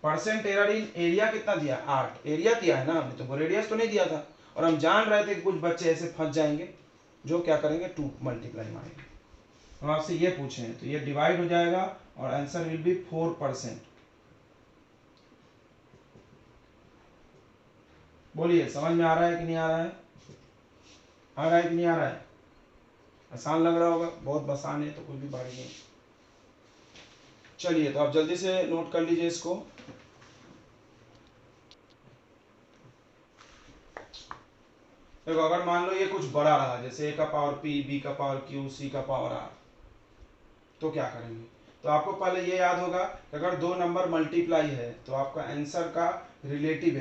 परसेंट एरर इन एरिया कितना दिया? 8 एरिया दिया है ना हमने तुमको, रेडियस तो नहीं दिया था. और हम जान रहे थे कि कुछ बच्चे ऐसे फंस जाएंगे जो क्या करेंगे 2 मल्टीप्लाई मारेंगे. हम आपसे ये पूछे हैं तो ये डिवाइड हो जाएगा और आंसर विल बी 4%. बोलिए समझ में आ रहा है कि नहीं आ रहा है? आ रहा है कि नहीं आ रहा है? आसान लग रहा होगा. बहुत आसान है तो कुछ भी भारी नहीं. चलिए तो आप जल्दी से नोट कर लीजिए इसको. देखो अगर मान लो ये कुछ बड़ा रहा जैसे a का पावर p, b का पावर q, c का पावर r, तो क्या करेंगे? तो आपको पहले ये याद होगा कि अगर दो नंबर मल्टीप्लाई है तो आपका आंसर का relative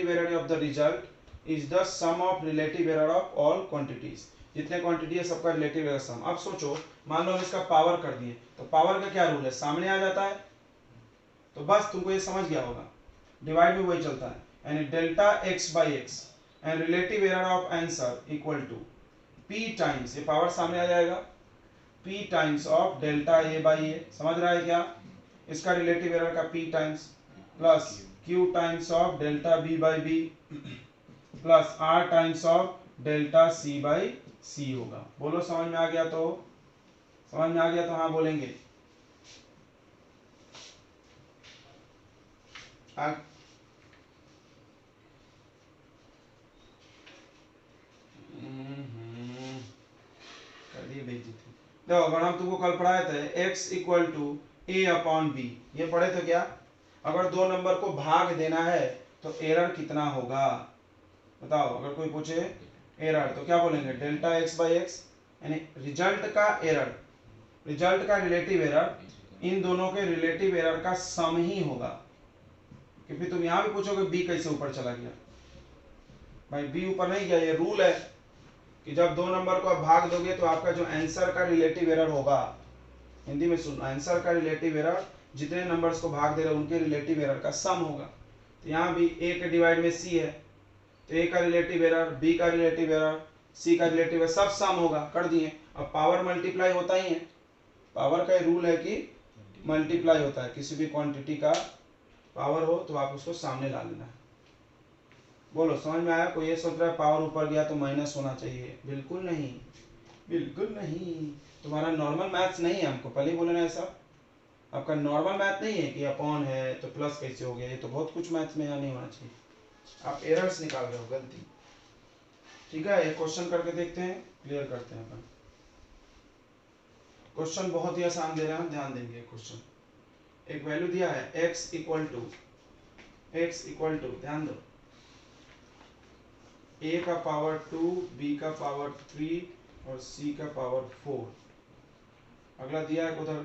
error of the result is the sum of relative error of all quantities. जितने क्वांटिटी है सबका रिलेटिव एरर सम. अब सोचो मान लो हम इसका पावर कर दिए तो पावर का क्या रूल है? सामने आ जाता है. तो बस तुमको ये समझ गया होगा. डिवाइड भी वही चलता है. यानी delta x by x and relative error of answer equal to p times, ये पावर सामने आ जाएगा, p times of delta a by a. समझ रहा है क्या? इसका रिलेटिव एरर का p times plus q times of delta b by b plus r times of delta c by c होगा. बोलो समझ में आ गया? तो समझ में आ गया तो हाँ बोलेंगे. देखो अगर हम तुमको कल पढ़ाए थे x equal to A upon B, ये पढ़े थे क्या? अगर दो नंबर को भाग देना है तो एरर कितना होगा बताओ. अगर कोई पूछे एरर तो क्या बोलेंगे? Delta x by x. यानी रिजल्ट का एरर, रिजल्ट का रिलेटिव एरर इन दोनों के रिलेटिव एरर का सम ही होगा. कि फिर तुम यहाँ भी पूछोगे बी कैसे ऊपर चला गया. भाई बी ऊपर नहीं गया, ये रूल है कि जब दो नंबर को आप भाग दोगे तो आपका जो आंसर का रिलेटिव एरर होगा, हिंदी में सुन, आंसर का रिलेटिव एरर जितने नंबर्स को भाग दे रहे हैं उनके रिलेटिव एरर का सम होगा. तो यहाँ भी a के डिवाइड में c है तो a का रिलेटिव एरर, b का रिलेटिव एरर, c का रिलेटिव एरर सब सम होगा. कर दिए. अब पावर मल्टीप्लाई होता ही है. पावर का रूल है कि मल्टीप्लाई होता है. किसी भी क्वांटिटी का पावर हो तो आप उसको सामने ला लेना है. बोलो समझ में आया? कोई ये सोच रहा है पावर ऊपर गया तो माइनस होना चाहिए? बिल्कुल नहीं, बिल्कुल नहीं. तुम्हारा नॉर्मल मैथ्स नहीं है. हमको पहले ही बोलना है सब. आपका नॉर्मल मैथ नहीं है कि अपॉन है तो प्लस कैसे हो गया. ये तो बहुत कुछ मैथ्स में यहाँ नहीं होना चाहिए. आप एरर्स निकाल रहे हो, गलती. ठीक है एक क्वेश्चन करके देखते हैं, क्लियर करते हैं अपन. क्वेश्चन बहुत ही आसान दे रहे हैं, ध्यान देंगे. क्वेश्चन एक वैल्यू दिया है x इक्वल टू ध्यान दो a का पावर 2, b का पावर 3 और c का पावर 4। अगला दिया है उधर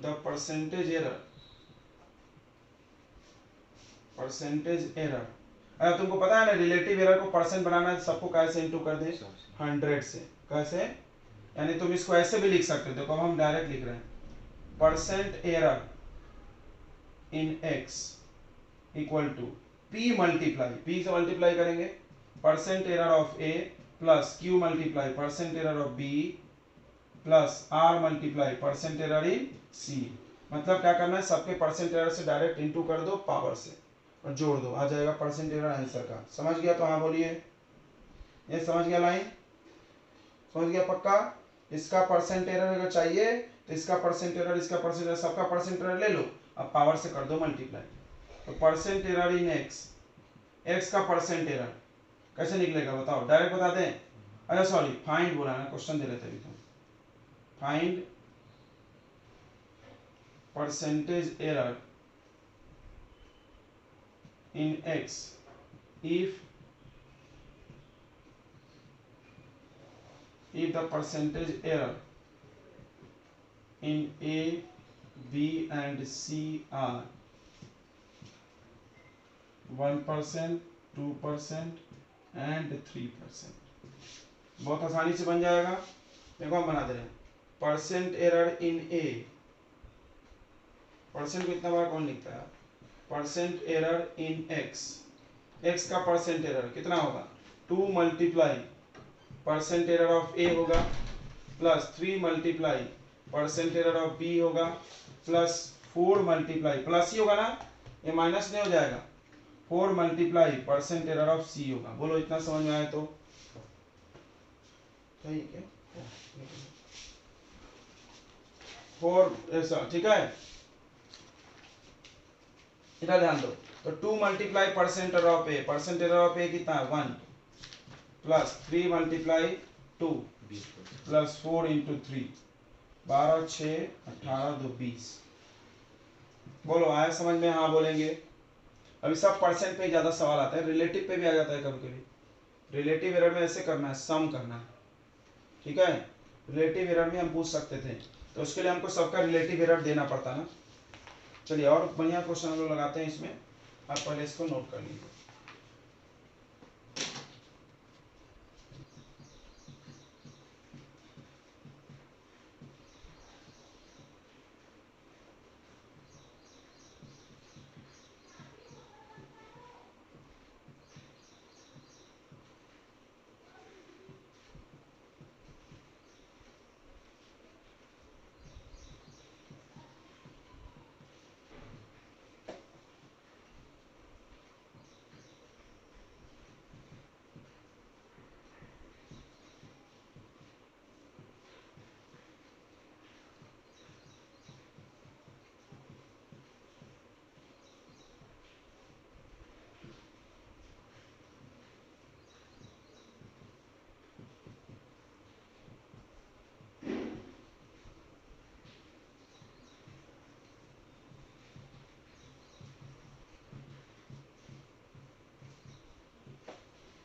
the percentage error, percentage error. अगर तुमको पता है ना रिलेटिव एरर को परसेंट बनाना है, सबको कैसे इनटू कर दे 100 से। कैसे, यानी तुम इसको ऐसे भी लिख सकते हो, देखो हम डायरेक्ट लिख रहे हैं percent error in x equal to p multiply, p से मल्टीप्लाई करेंगे percent error of a plus q multiply percent error of b plus r multiply percent error in c। मतलब क्या करना है, सबके परसेंट एरर से डायरेक्ट इनटू कर दो पावर से और जोड़ दो, आ जाएगा परसेंट एरर आंसर का। समझ गया तो हाँ बोलिए, ये समझ गया लाइन, समझ गया पक्का। इसका परसेंट एरर अगर चाहिए तो इसका परसेंट एरर, इसका परसेंट एरर, सबका परसेंट एरर ले लो, अब पावर से कर दो मल्टीप्लाई। तो percent error in X, X का परसेंट एरर कैसे निकलेगा बताओ, डायरेक्ट बता दें। अच्छा सॉरी, फाइंड बोला ना, क्वेश्चन दे रहे थे अभी तो। Find percentage error in x if the percentage error in A, B and C are 1%, 2% and 3%। बहुत आसानी से बन जाएगा। देखो हम बना दे रहे हैं percent error in A, percent को इतना बार कौन लिखता है, percent error in X, X का परसेंट एरर कितना होगा 2 multiply percent error of A होगा plus 3 multiply percent error of B होगा प्लस 4 मल्टीप्लाई, प्लस ही होगा ना, ये माइनस नहीं हो जाएगा, 4 multiply percent error of C होगा। बोलो इतना समझ में आए तो ठीक है, 4 ऐसा ठीक है। इधर ध्यान दो, तो 2 multiply percent error of a, percent error of a कितना है 1 प्लस 3 मल्टीप्लाई 2 प्लस 4 इंटू 3, 12 6 18 2 20। बोलो आया समझ में, हाँ बोलेंगे। अभी सब परसेंट पे ज्यादा सवाल आता है, रिलेटिव पे भी आ जाता है कभी कभी। रिलेटिव एरर में ऐसे करना है, सम करना है, ठीक है। रिलेटिव एरर में हम पूछ सकते थे, तो उसके लिए हमको सबका रिलेटिव एरर देना पड़ता ना। चलिए और बढ़िया क्वेश्चन हम लोग लगाते हैं इसमें, आप पहले इसको नोट कर लीजिए।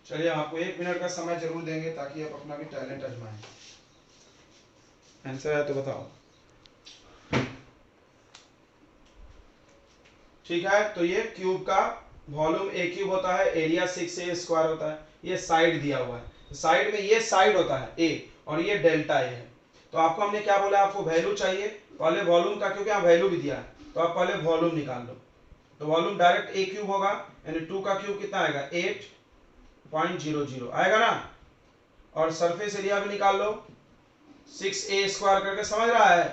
चलिए आपको 1 मिनट का समय जरूर देंगे ताकि आप अपना भी टैलेंट आजमाएं। आंसर है तो बताओ। ठीक है, तो ये क्यूब का वॉल्यूम ए क्यूब होता है, एरिया 6a स्क्वायर होता है, ये साइड दिया हुआ है, साइड में ये साइड होता है ए और ये डेल्टा ए है। तो आपको हमने क्या बोला, आपको वैल्यू चाहिए पहले वॉल्यूम का, क्योंकि यहाँ वैल्यू भी दिया है, तो आप पहले वॉल्यूम निकाल लो। तो वॉल्यूम डायरेक्ट ए क्यूब होगा, यानी 2 का क्यूब कितना आएगा 8.00 आएगा ना, और सरफेस एरिया भी निकाल लो 6a स्क्वायर करके। समझ रहा है,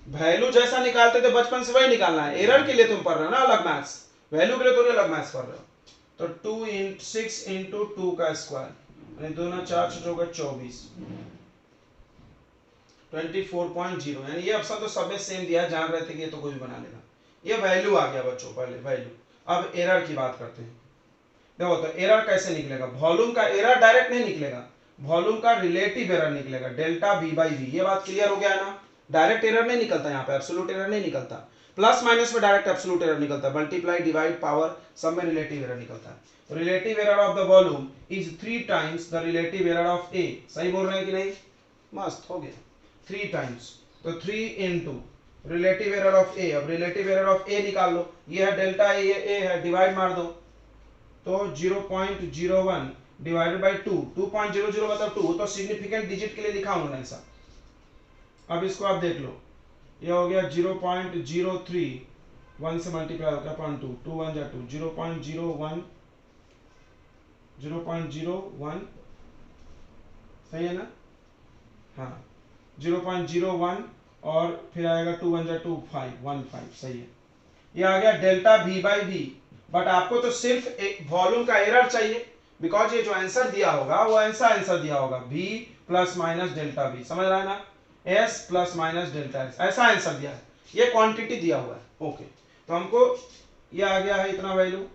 वैल्यू जैसा निकालते थे बचपन से वही निकालना है, एरर के लिए तुम पढ़ रहे हो ना अलग मैथ्स, वैल्यू के लिए तो अलग मैथ्स पढ़ रहे हो। तो 2 इन 6 इंटू 2 का स्क्वायर, यानी 2 ना 4 6 का 24, 24.0, यानी ये ऑप्शन तो सब में सेम दिया, जान रहे थे कि ये तो कोई भी बना लेगा। ये वैल्यू आ गया बच्चों, पहले वैल्यू। अब एरर की बात करते हैं। देखो तो एरर कैसे निकलेगा, वॉल्यूम का एरर डायरेक्ट नहीं निकलेगा, वॉल्यूम का रिलेटिव एरर निकलेगा, डेल्टा वी बाई वी। ये बात क्लियर हो गया ना, डायरेक्ट एरर नहीं निकलता, यहाँ पे एब्सोल्यूट एरर नहीं निकलता, प्लस माइनस में डायरेक्ट एब्सोल्यूट एरर निकलता है, मल्टीप्लाई डिवाइड पावर सब में रिलेटिव एरर निकलता है। तो relative error of the volume is 3 times the relative error of a. सही बोल रहे हैं कि नहीं, मस्त हो गया 3 टाइम्स, तो 3 इंटू रिलेटिव एरर ऑफ ए। अब रिलेटिव एरर ऑफ ए निकाल लो, ये है डेल्टा ए, ये ए है, डिवाइड मार दो, तो 0.01 डिवाइडेड बाई 2, 2.00 मतलब 2, तो सिग्निफिकेंट डिजिट के लिए लिखा हूं ना ऐसा। अब इसको आप देख लो, ये हो गया 0.03, 1 से मल्टीप्लाई हो गया 0.2, 2 1 जा 2, 0.01, 0.01 सही है ना, हाँ 0.01 और फिर आएगा 2 1 जा 2, 5 1 5 सही है। ये आ गया delta v by V, but आपको तो सिर्फ एक वॉल्यूम का एरर चाहिए, बिकॉज ये जो आंसर दिया होगा वो ऐसा आंसर दिया होगा v plus minus delta v, समझ रहा है ना, s plus minus delta s, ऐसा आंसर दिया है, ये क्वांटिटी दिया हुआ है। ओके, तो हमको ये आ गया है इतना वैल्यू,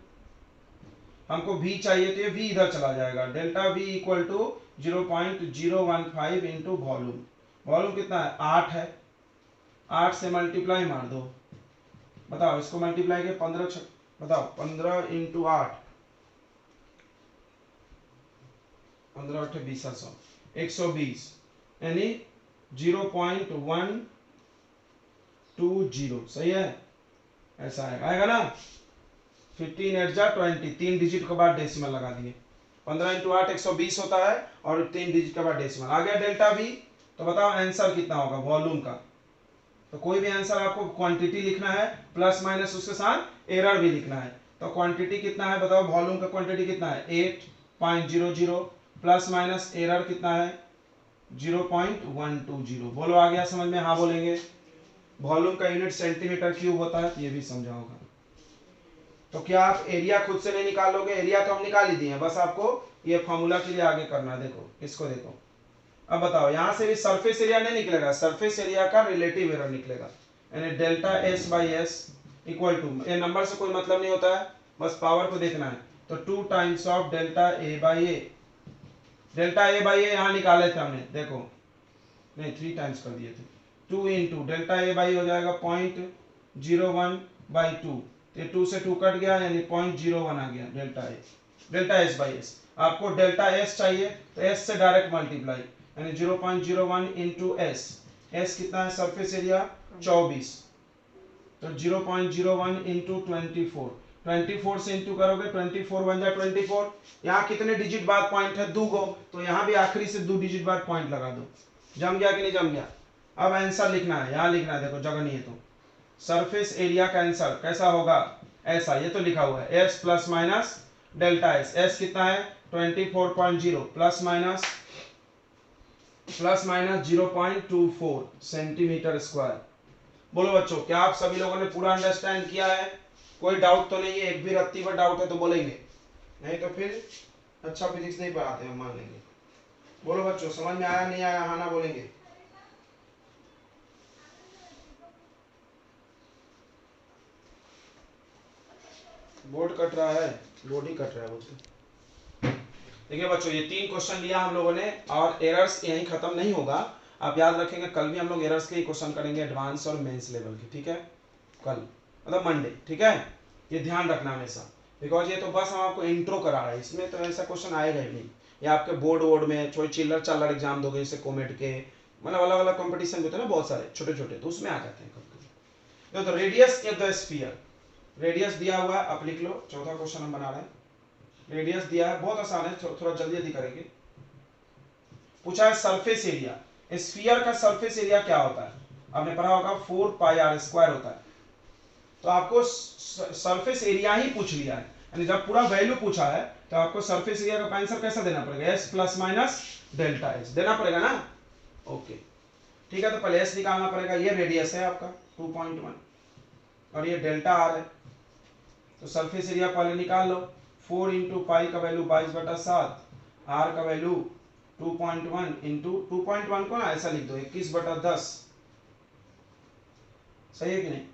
हमको v चाहिए तो ये v इधर चला जाएगा, delta v equal to 0.015 into volume, volume कितना है 8 है, 8 से मल्टीप्लाई मार दो, बताओ इसको मल्टीप्लाई के 15 बताओ 15 इंटू 8, 15 8 20 120 यानी 0.120 सही है, ऐसा आएगा ना। 15 8 जा 20, 3 डिजिट के बाद डेसिमल लगा दिए, 15 इंटू 8 120 होता है और 3 डिजिट के बाद डेसिमल आ गया डेल्टा वी। तो बताओ आंसर कितना होगा वॉल्यूम का, तो कोई भी आंसर आपको क्वांटिटी लिखना है प्लस माइनस उसके साथ एरर भी लिखना है, तो क्वांटिटी कितना है बताओ, वॉल्यूम का क्वांटिटी कितना है 8.00 प्लस माइनस एरर कितना है 0.120, बोलो आ गया समझ में, हाँ बोलेंगे। वॉल्यूम का यूनिट सेंटीमीटर क्यूब होता है, ये भी समझा होगा। तो क्या आप एरिया खुद से नहीं निकालोगे, एरिया तो हम निकाल ही दिए हैं, बस आपको ये फॉर्मूला के लिए आगे करना है। देखो इसको देखो, अब बताओ यहां से भी सरफेस एरिया नहीं निकलेगा, सरफेस एरिया का रिलेटिव एरर निकलेगा, यानी delta S by S equal to, ये नंबर से कोई मतलब नहीं होता है, बस पावर को देखना है, तो 2 times of delta A by a, delta A by a यहाँ निकाले थे हमने, देखो नहीं 3 टाइम्स कर दिए थे, 2 इंटू डेल्टा ए बाई हो जाएगा 0.01 बाई 2, ये 2 से 2 कट गया यानी 0.01 आ गया delta A, delta S by S. आपको डेल्टा एस चाहिए तो एस से डायरेक्ट मल्टीप्लाई, यानी 0.01 इंटू एस, एस कितना है सरफेस एरिया 24, तो 0.01 इंटू 24, 24 से इंटू करोगे 24 1 जा 24, यहाँ कितने डिजिट बाद पॉइंट है 2 गो, तो यहाँ भी आखिरी से 2 डिजिट बाद पॉइंट लगा दो, जम गया कि नहीं जम गया। अब आंसर लिखना है, यहाँ लिखना है, देखो जगह नहीं है तो सरफेस एरिया का आंसर कैसा होगा, ऐसा, ये तो लिखा हुआ है S plus minus delta S, S कितना है 24.0 प्लस माइनस 0.24 सेंटीमीटर स्क्वायर। बोलो बच्चों क्या आप सभी लोगों ने पूरा अंडरस्टैंड किया है, कोई डाउट तो नहीं है, एक भी रत्ती पर डाउट है तो बोलेंगे, नहीं तो फिर अच्छा फिजिक्स नहीं पढ़ाते हम मान लेंगे। बोलो बच्चों समझ में आया नहीं आया, हाँ ना बोलेंगे। बोर्ड कट रहा है, बोर्ड ही कट रहा है बोलते। देखिए बच्चों ये 3 क्वेश्चन लिया हम लोगों ने, और एरर्स यहीं खत्म नहीं होगा, आप याद रखेंगे कल भी हम लोग एरर्स के ही क्वेश्चन करेंगे, एडवांस और मेंस लेवल के, ठीक है, कल मतलब मंडे, ठीक है, ये ध्यान रखना हमेशा, बिकॉज ये तो बस हम आपको इंट्रो करा रहे हैं, इसमें तो ऐसा क्वेश्चन आएगा ही नहीं, या आपके बोर्ड में कोई चिल्लर चल्लर एग्जाम दोगे जैसे कोमेट के, मतलब अलग अलग कंपटीशन होते हैं ना बहुत सारे छोटे छोटे, तो उसमें आ जाते हैं कभी। तो radius of the sphere, radius दिया हुआ है, आप लिख लो, चौथा क्वेश्चन हम बना रहे हैं, रेडियस दिया है, बहुत आसान है, थोड़ा जल्दी जल्दी करेंगे। पूछा है सरफेस एरिया, स्फीयर का सरफेस एरिया क्या होता है, आपने पढ़ा होगा 4 पाई आर स्क्वायर होता है, तो आपको सरफेस एरिया ही पूछ लिया है, यानी जब पूरा वैल्यू पूछा है तो आपको सरफेस एरिया का आंसर कैसा देना पड़ेगा, S plus minus delta S देना पड़ेगा ना। ओके ठीक है, तो पहले एस निकालना पड़ेगा, ये रेडियस है आपका 2.1 और ये डेल्टा आर है, तो सरफेस एरिया पहले निकाल लो, 4 इंटू पाई का वैल्यू 22/7, आर का वैल्यू 2.1 इंटू 2.1 को ना ऐसा लिख दो 21/10, सही है कि नहीं,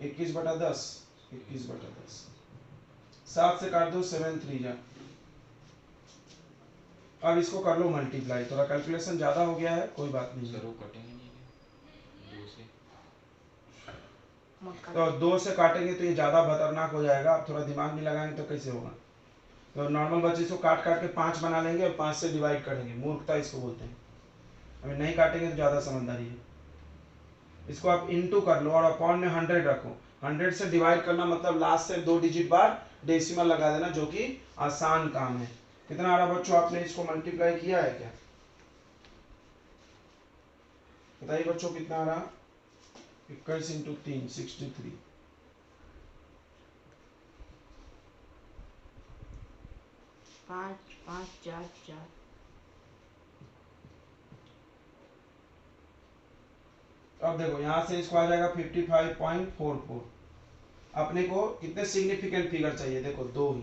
21/10, 21/10, 7 से काट दो 7 3 जा, अब इसको कर लो मल्टीप्लाई, थोड़ा कैलकुलेशन ज्यादा हो गया है, कोई बात नहीं, जरूर कटेंगे नहीं तो 2 से काटेंगे तो ये ज्यादा खतरनाक हो जाएगा, आप थोड़ा दिमाग नहीं लगाएंगे तो कैसे होगा, तो नॉर्मल बच्चे इसको काट काट के 5 बना लेंगे और 5 से डिवाइड करेंगे, मूर्खता इसको बोलते हैं, अभी नहीं काटेंगे तो ज़्यादा समझदारी है। इसको आप इंटू कर लो और अपॉन में 100 रखो। 100 से डिवाइड करना मतलब लास्ट से 2 डिजिट बाद डेसिमल लगा देना, जो कि आसान काम है। कितना आ रहा बच्चों, आपने इसको मल्टीप्लाई किया है क्या? बताइए बच्चों कितना आ रहा? 21 इंटू 3 63। पाँच पाँच चार चार। अब देखो यहाँ से इसको आ जाएगा 55.44। अपने को कितने सिग्निफिकेंट फिगर चाहिए? देखो दो ही।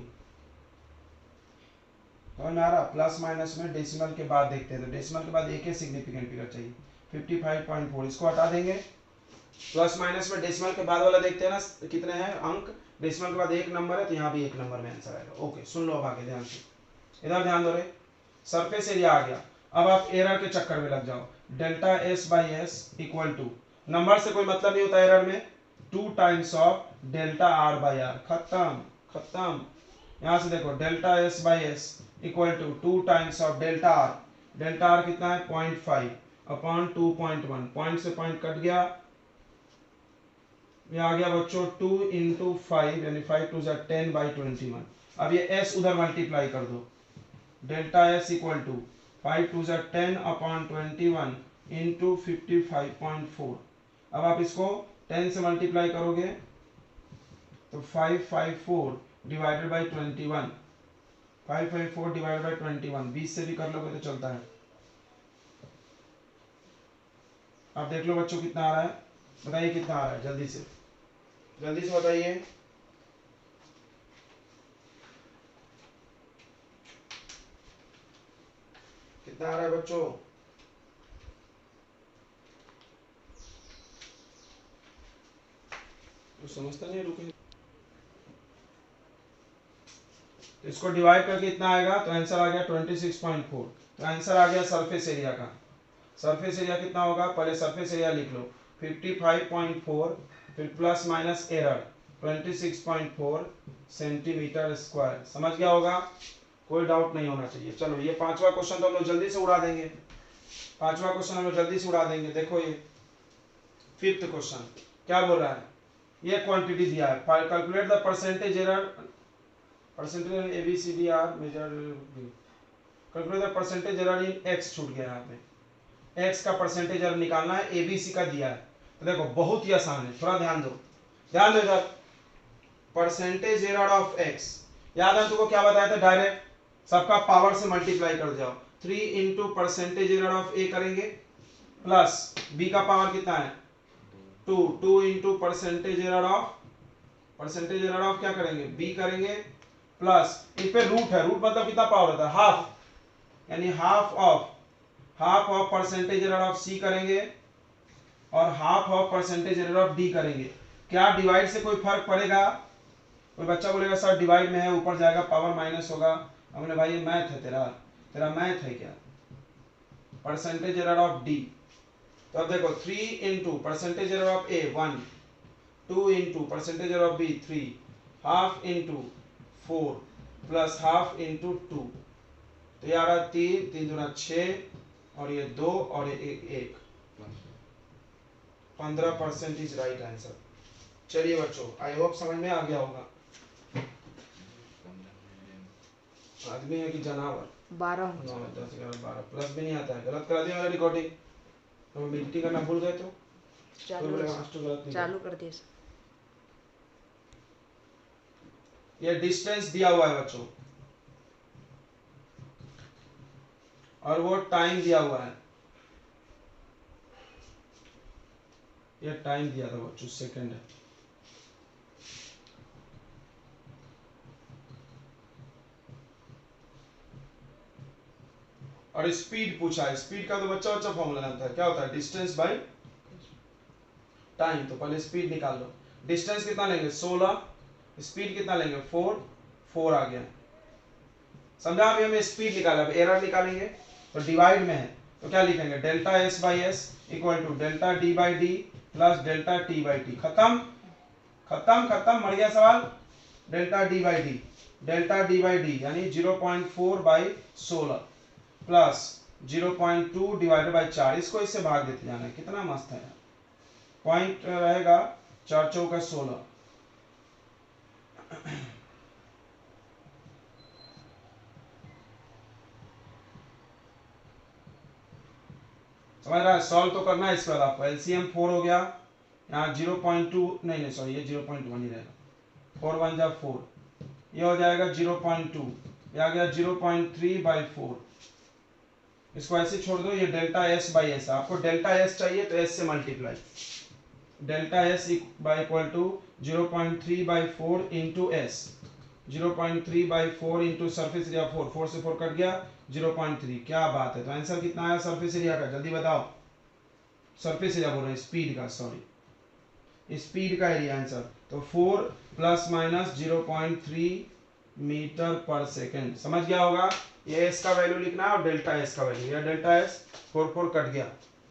समझ में आ रहा? प्लस माइनस में डेसिमल के बाद देखते हैं, तो डेसिमल के बाद एक ही सिग्निफिकेंट फिगर चाहिए 55.4। इसको हटा देंगे। प्लस माइनस में डेसिमल के बाद वाला देखते हैं ना कितने हैं अंक। डेसिमल के बाद एक नंबर है तो यहाँ भी एक नंबर में आंसर आएगा। ओके, सुन लो अब आगे ध्यान से, इधर ध्यान दो रे। सरफेस एरिया आ गया। अब आप एरर के चक्कर में लग जाओ। Delta S by S equal to, number से कोई मतलब नहीं होता एरर में, 2 times of delta R by R. खत्म खत्म। यहां से देखो delta S by S equal to 2 times of delta R. Delta R कितना है? 0.5 अपॉन 2.1। पॉइंट से पॉइंट कट गया, ये आ गया बच्चों 2 इंटू 5 यानी 5 टू 10 बाई 21। अब ये s उधर मल्टीप्लाई कर दो। Delta S equal to 5 to 10 upon 21 into 55.4। अब आप इसको 10 से मल्टीप्लाई करोगे तो 554 डिवाइडेड बाई 21। 554 डिवाइडेड बाई 21, 20 से भी कर लोगे तो चलता है। अब देख लो बच्चों कितना आ रहा है, बताइए कितना आ रहा है, जल्दी से बताइए। कितना आ रहा है बच्चों? तो समझता नहीं, रुके। तो इसको डिवाइड करके इतना आएगा तो आंसर आ गया 26.4। तो आंसर आ गया सरफेस एरिया का। सरफेस एरिया कितना होगा, पहले सरफेस एरिया लिख लो 55.4, फिर plus minus error 26.4 centimetre square. समझ गया होगा, कोई डाउट नहीं होना चाहिए। चलो ये पांचवा क्वेश्चन तो हम लोग जल्दी से उड़ा देंगे। पांचवा क्वेश्चन हम लोग जल्दी से उड़ा देंगे। देखो ये फिफ्थ क्वेश्चन क्या बोल रहा है, ये क्वांटिटी दिया है, calculate the percentage error, percentage ABCDR measure, calculate the percentage error in X, छूट गया यहाँ पे। एक्स का परसेंटेज एरर निकालना है, ABC का दिया है। तो देखो बहुत ही आसान है, थोड़ा ध्यान दो, ध्यान दो इधर। परसेंटेज एरर ऑफ एक्स, याद है तुमको क्या बताया था? डायरेक्ट सबका पावर से मल्टीप्लाई कर जाओ। 3 इंटू परसेंटेज एरर ऑफ ए करेंगे प्लस बी का पावर कितना है 2, 2 इंटू परसेंटेज एरर ऑफ क्या करेंगे बी करेंगे प्लस इस पे रूट है, रूट मतलब कितना पावर होता है? हाफ, यानी half of percentage error of c करेंगे और half of percentage error of d करेंगे। क्या डिवाइड से कोई फर्क पड़ेगा? कोई बच्चा बोलेगा सर डिवाइड में है ऊपर जाएगा पावर माइनस होगा। हमने भाई ये मैथ है, तेरा मैथ है क्या? Percentage error of D. तो अब देखो 3 into percentage error of A 1, 2 into percentage error of B 3, half into 4 plus half into 2। तो ये आ रहा 3, 3 दूना 6 और ये 2 और ये 1, 15% इज राइट आंसर। चलिए बच्चों, आई होप समझ में आ गया होगा। आदमी है कि जानवर? 12 9 10 11 12 प्लस भी नहीं आता है, गलत करा दिया मैंने रिकॉर्डिंग। तो मिनटी करना भूल गए तो चालू कर दिए सर। ये डिस्टेंस दिया हुआ है बच्चों और वो टाइम दिया हुआ है। ये टाइम दिया था बच्चों, सेकंड है। और स्पीड पूछा है, स्पीड का तो बच्चा फॉर्मूला जानता है, क्या होता है? Distance by time. तो पहले स्पीड निकाल लो। डिस्टेंस कितना लेंगे 16, स्पीड कितना लेंगे 4, 4 आ गया। समझा? अभी हमें स्पीड निकाला, अब एरर निकालेंगे तो डिवाइड में है तो क्या लिखेंगे? Delta S by S equal to delta D by D plus delta T by T. खत्म खत्म खत्म, मर गया सवाल। डेल्टा डी बाई डी यानी 0.4 बाई 16 प्लस 0.2 डिवाइडेड बाई 4, इसको इससे भाग देते जाना है। कितना मस्त है यार। पॉइंट रहेगा 4 चौका 16। समझ रहा है? सॉल्व तो करना है इसके बाद आपको। एलसीएम 4 हो गया, यहाँ 0.2 नहीं सॉरी ये 0.1 ही रहेगा, 4 1 जा 4, ये हो जाएगा 0.2, ये आ गया 0.3/4। इसको ऐसे छोड़ दो, ये डेल्टा एस बाई एस, आपको डेल्टा एस चाहिए तो एस से multiply, delta S equal to 0.3/4 into S, 0.3/4 into surface area 4, 4 से 4 कट गया 0.3। क्या बात है। तो आंसर कितना आया सरफेस एरिया का, जल्दी बताओ। सरफेस एरिया बोल रहे हैं, स्पीड का, सॉरी स्पीड का एरिया आंसर। तो 4 प्लस माइनस 0.3 मीटर पर सेकेंड। समझ गया होगा। ये एस का वैल्यू लिखना है और डेल्टा एस का वैल्यू, या डेल्टा एस 4 4 कट गया।